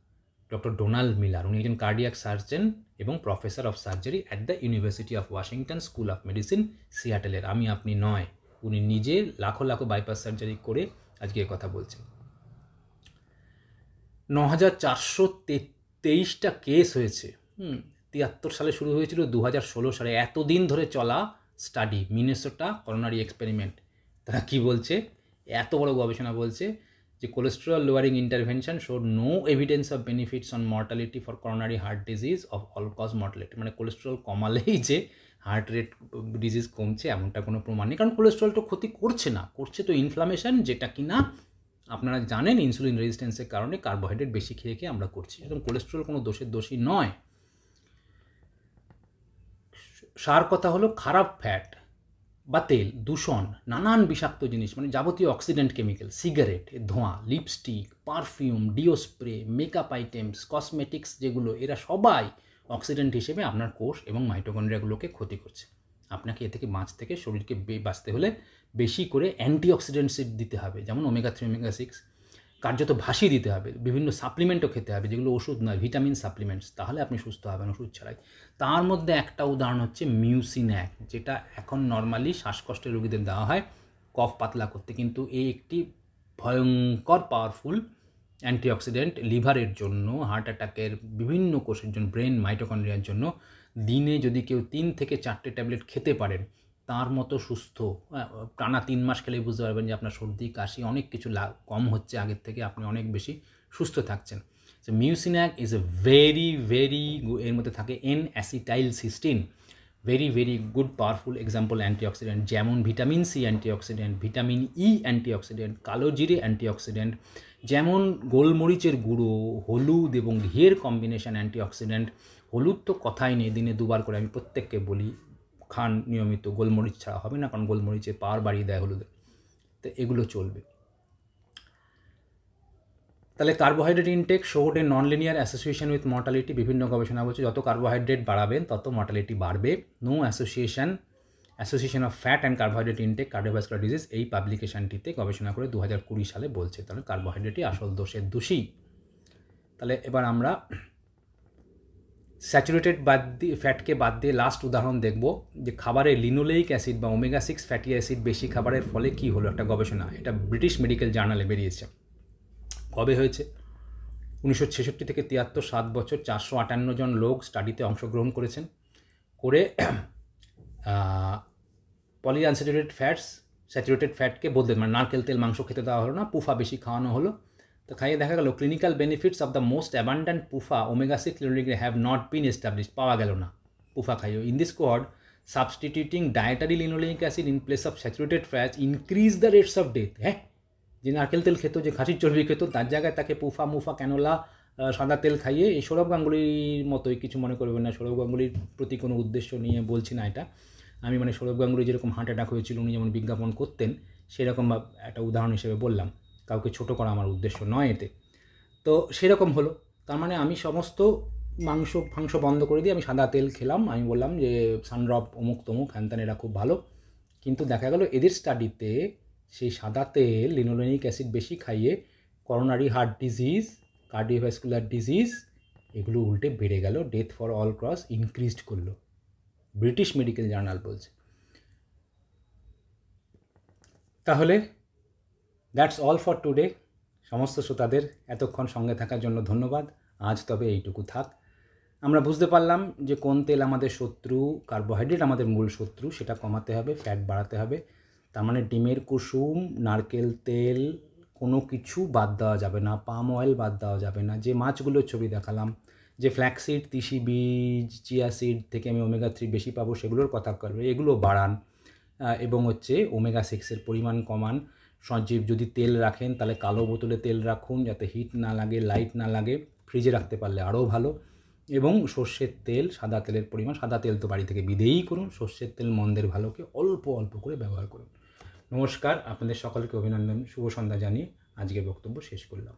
Doctor Donald Miller. উনি একজন কার্ডিয়াক সার্জন এবং professor of surgery at the University of Washington School of Medicine, সিয়াটেলের। আমি আপনি নয়, উনি নিজে লাখো বাইপাস সার্জারি করে আজকে কথা বলছেন। 9423টা কেস হয়েছে। 73 সালে শুরু হয়েছিল, 2016 সালে, এতদিন ধরে চলা স্টাডি, মিনেসোটা করোনারি এক্সপেরিমেন্ট। তারা কি বলছে? এত বড় গবেষণা বলছে যে cholesterol lowering intervention showed no evidence of benefits on mortality for coronary heart disease of all cause mortality, মানে কোলেস্টেরল কমালেই যে হার্ট রেট ডিজিজ কমছে এমনটা কোনো প্রমাণ নেই, কারণ কোলেস্টেরল তো ক্ষতি করছে না, করছে তো ইনফ্লামেশন, যেটা কিনা আপনারা জানেন ইনসুলিন রেজিস্ট্যান্সের কারণে কার্বোহাইড্রেট বেশি খেয়ে আমরা করছি। এবং কোলেস্টেরল কোনো দোষী নয়। সার কথা হলো খারাপ ফ্যাট বা তেল, দূষণ, নানান বিষাক্ত জিনিস, মানে যাবতীয় অক্সিডেন্ট কেমিক্যাল, সিগারেট, ধোঁয়া, lipstick, perfume, deo spray, makeup items, cosmetics, যেগুলো এরা সবাই অক্সিডেন্ট হিসেবে আপনার কোষ এবং মাইটোকন্ড্রিয়াগুলোকে ক্ষতি করছে। আপনাকে এ থেকে বাঁচতে, শরীরকে বাঁচতে হলে বেশি করে অ্যান্টিঅক্সিডেন্টস দিতে হবে, যেমন ওমেগা-3 ওমেগা-6, কার্যত ভাসিয়ে দিতে হবে, বিভিন্ন সাপ্লিমেন্টও খেতে হবে, যেগুলো ওষুধ নয়, ভিটামিন সাপ্লিমেন্টস, তাহলে আপনি সুস্থ হবেন ওষুধ ছাড়াই। তার মধ্যে একটা উদাহরণ হচ্ছে মিউসিন্যাক, যেটা এখন নর্মালি শ্বাসকষ্টের রোগীদের দেওয়া হয় কফ পাতলা করতে, কিন্তু এই একটি ভয়ঙ্কর পাওয়ারফুল অ্যান্টিঅক্সিডেন্ট লিভারের জন্য, হার্ট অ্যাটাকের বিভিন্ন কোষের জন্য, ব্রেন, মাইটোকন্ড্রিয়ার জন্য। দিনে যদি কেউ 3 থেকে 4টে ট্যাবলেট খেতে পারেন, তার মতো সুস্থ, টানা 3 মাস খেলেই বুঝতে পারবেন যে আপনার সর্দি কাশি অনেক কিছু কম হচ্ছে আগের থেকে, আপনি অনেক বেশি সুস্থ থাকছেন। So Mucinex is a very এর মধ্যে থাকে N-acetylcysteine, very very good powerful example antioxidant, যেমন vitamin C antioxidant, vitamin E antioxidant, কালো জিরে অ্যান্টিঅক্সিডেন্ট, যেমন গোলমরিচের গুঁড়ো, হলুদ এবং ঘিয়ের কম্বিনেশন অ্যান্টিঅক্সিডেন্ট। হলুদ তো কথাই নেই, দিনে 2বার করে আমি প্রত্যেককে বলি খান নিয়মিত, গোলমরিচ ছাড়া হবে না, কারণ গোলমরিচের পাওয়ার বাড়িয়ে দেয় হলুদে, তো এগুলো চলবে। তাহলে carbohydrate intake showed a non linear association with mortality. বিভিন্ন গবেষণা বলছে যত কার্বোহাইড্রেট বাড়াবেন তত মর্টালিটি বাড়বে। No association of fat and carbohydrate intake cardiovascular disease, এই পাবলিকেশনটিতে গবেষণা করে 2020 সালে বলছে। তাহলে কার্বোহাইড্রেটই আসল দোষের দোষী। তাহলে এবার আমরা স্যাচুরেটেড ফ্যাটকে বাদ দিয়ে লাস্ট উদাহরণ দেখব, যে খাবারে লিনোলেইক অ্যাসিড বা ওমেগা 6 ফ্যাটি অ্যাসিড বেশি খাবারের ফলে কী হলো। একটা গবেষণা, এটা ব্রিটিশ মেডিকেল জার্নালে বেরিয়েছে। কবে হয়েছে? 1966 থেকে 73, 7 বছর 458 জন লোক স্টাডিতে অংশগ্রহণ করেছেন। করে পলিআনস্যাচুরেটেড ফ্যাটস স্যাচুরেটেড ফ্যাটকে বদলে, মানে নারকেল তেল মাংস খেতে দেওয়া হলো না, পুফা বেশি খাওয়ানো হলো। তো খাইয়ে দেখা গেল clinical benefits of the most abundant পুফা omega 6 linoleic have not been establish, পাওয়া গেল না পুফা খাইয়ে। In this cohort substituting dietary linoleic acid in place of saturated fats increase the rates of death. হ্যাঁ, যে নারকেল তেল খেত, যে খাসির চর্বি খেত, তার জায়গায় তাকে পুফা মুফা ক্যানোলা সাদা তেল খাইয়ে, এই সৌরভ গাঙ্গুলির মতোই, কিছু মনে করবেন না, সৌরভ গাঙ্গুলির প্রতি কোনো উদ্দেশ্য নিয়ে বলছি না এটা আমি, মানে সৌরভ গাঙ্গুলি যেরকম হার্ট অ্যাটাক হয়েছিল, উনি যেমন বিজ্ঞাপন করতেন, সেরকম একটা উদাহরণ হিসেবে বললাম, কাউকে ছোটো করা আমার উদ্দেশ্য নয় এতে। তো সেরকম হলো, তার মানে আমি সমস্ত মাংস বন্ধ করে দিয়ে আমি সাদা তেল খেলাম। আমি বললাম যে সানড্রপ অমুক তমুক হ্যানত্যান, এরা খুব ভালো। কিন্তু দেখা গেল এদের স্টাডিতে সেই সাদা তেল লিনোলেনিক অ্যাসিড বেশি খাইয়ে coronary heart disease, cardiovascular disease, এগুলো উল্টে বেড়ে গেল, death for all cross increased করলো, ব্রিটিশ মেডিকেল জার্নাল বলছে। তাহলে দ্যাটস অল ফর টুডে। সমস্ত শ্রোতাদের এতক্ষণ সঙ্গে থাকার জন্য ধন্যবাদ। আজ তবে এইটুকু থাক। আমরা বুঝতে পারলাম যে কোন তেল আমাদের শত্রু, কার্বোহাইড্রেট আমাদের মূল শত্রু, সেটা কমাতে হবে, ফ্যাট বাড়াতে হবে। তার মানে ডিমের কুসুম, নারকেল তেল, কোনো কিছু বাদ দেওয়া যাবে না, পাম অয়েল বাদ দেওয়া যাবে না। যে মাছগুলোর ছবি দেখালাম, যে ফ্ল্যাক্সিড, তিসি বীজ, চিয়া সিড থেকে আমি ওমেগা 3 বেশি পাবো, সেগুলোর কথা করবে, এগুলো বাড়ান। এবং ওমেগা 6-এর পরিমাণ কমান। সজীব যদি তেল রাখেন তাহলে কালো বোতলে তেল রাখুন, যাতে হিট না লাগে, লাইট না লাগে। ফ্রিজে রাখতে পারলে আরও ভালো। এবং সর্ষের তেল, সাদা তেলের পরিমাণ, সাদা তেল তো বাড়ি থেকে বিদেয়ই করুন, সর্ষের তেল মন্দের ভালোকে অল্প অল্প করে ব্যবহার করুন। নমস্কার, আপনাদের সকলকে অভিনন্দন, শুভ সন্ধ্যা জানিয়ে আজকে বক্তব্য শেষ করলাম।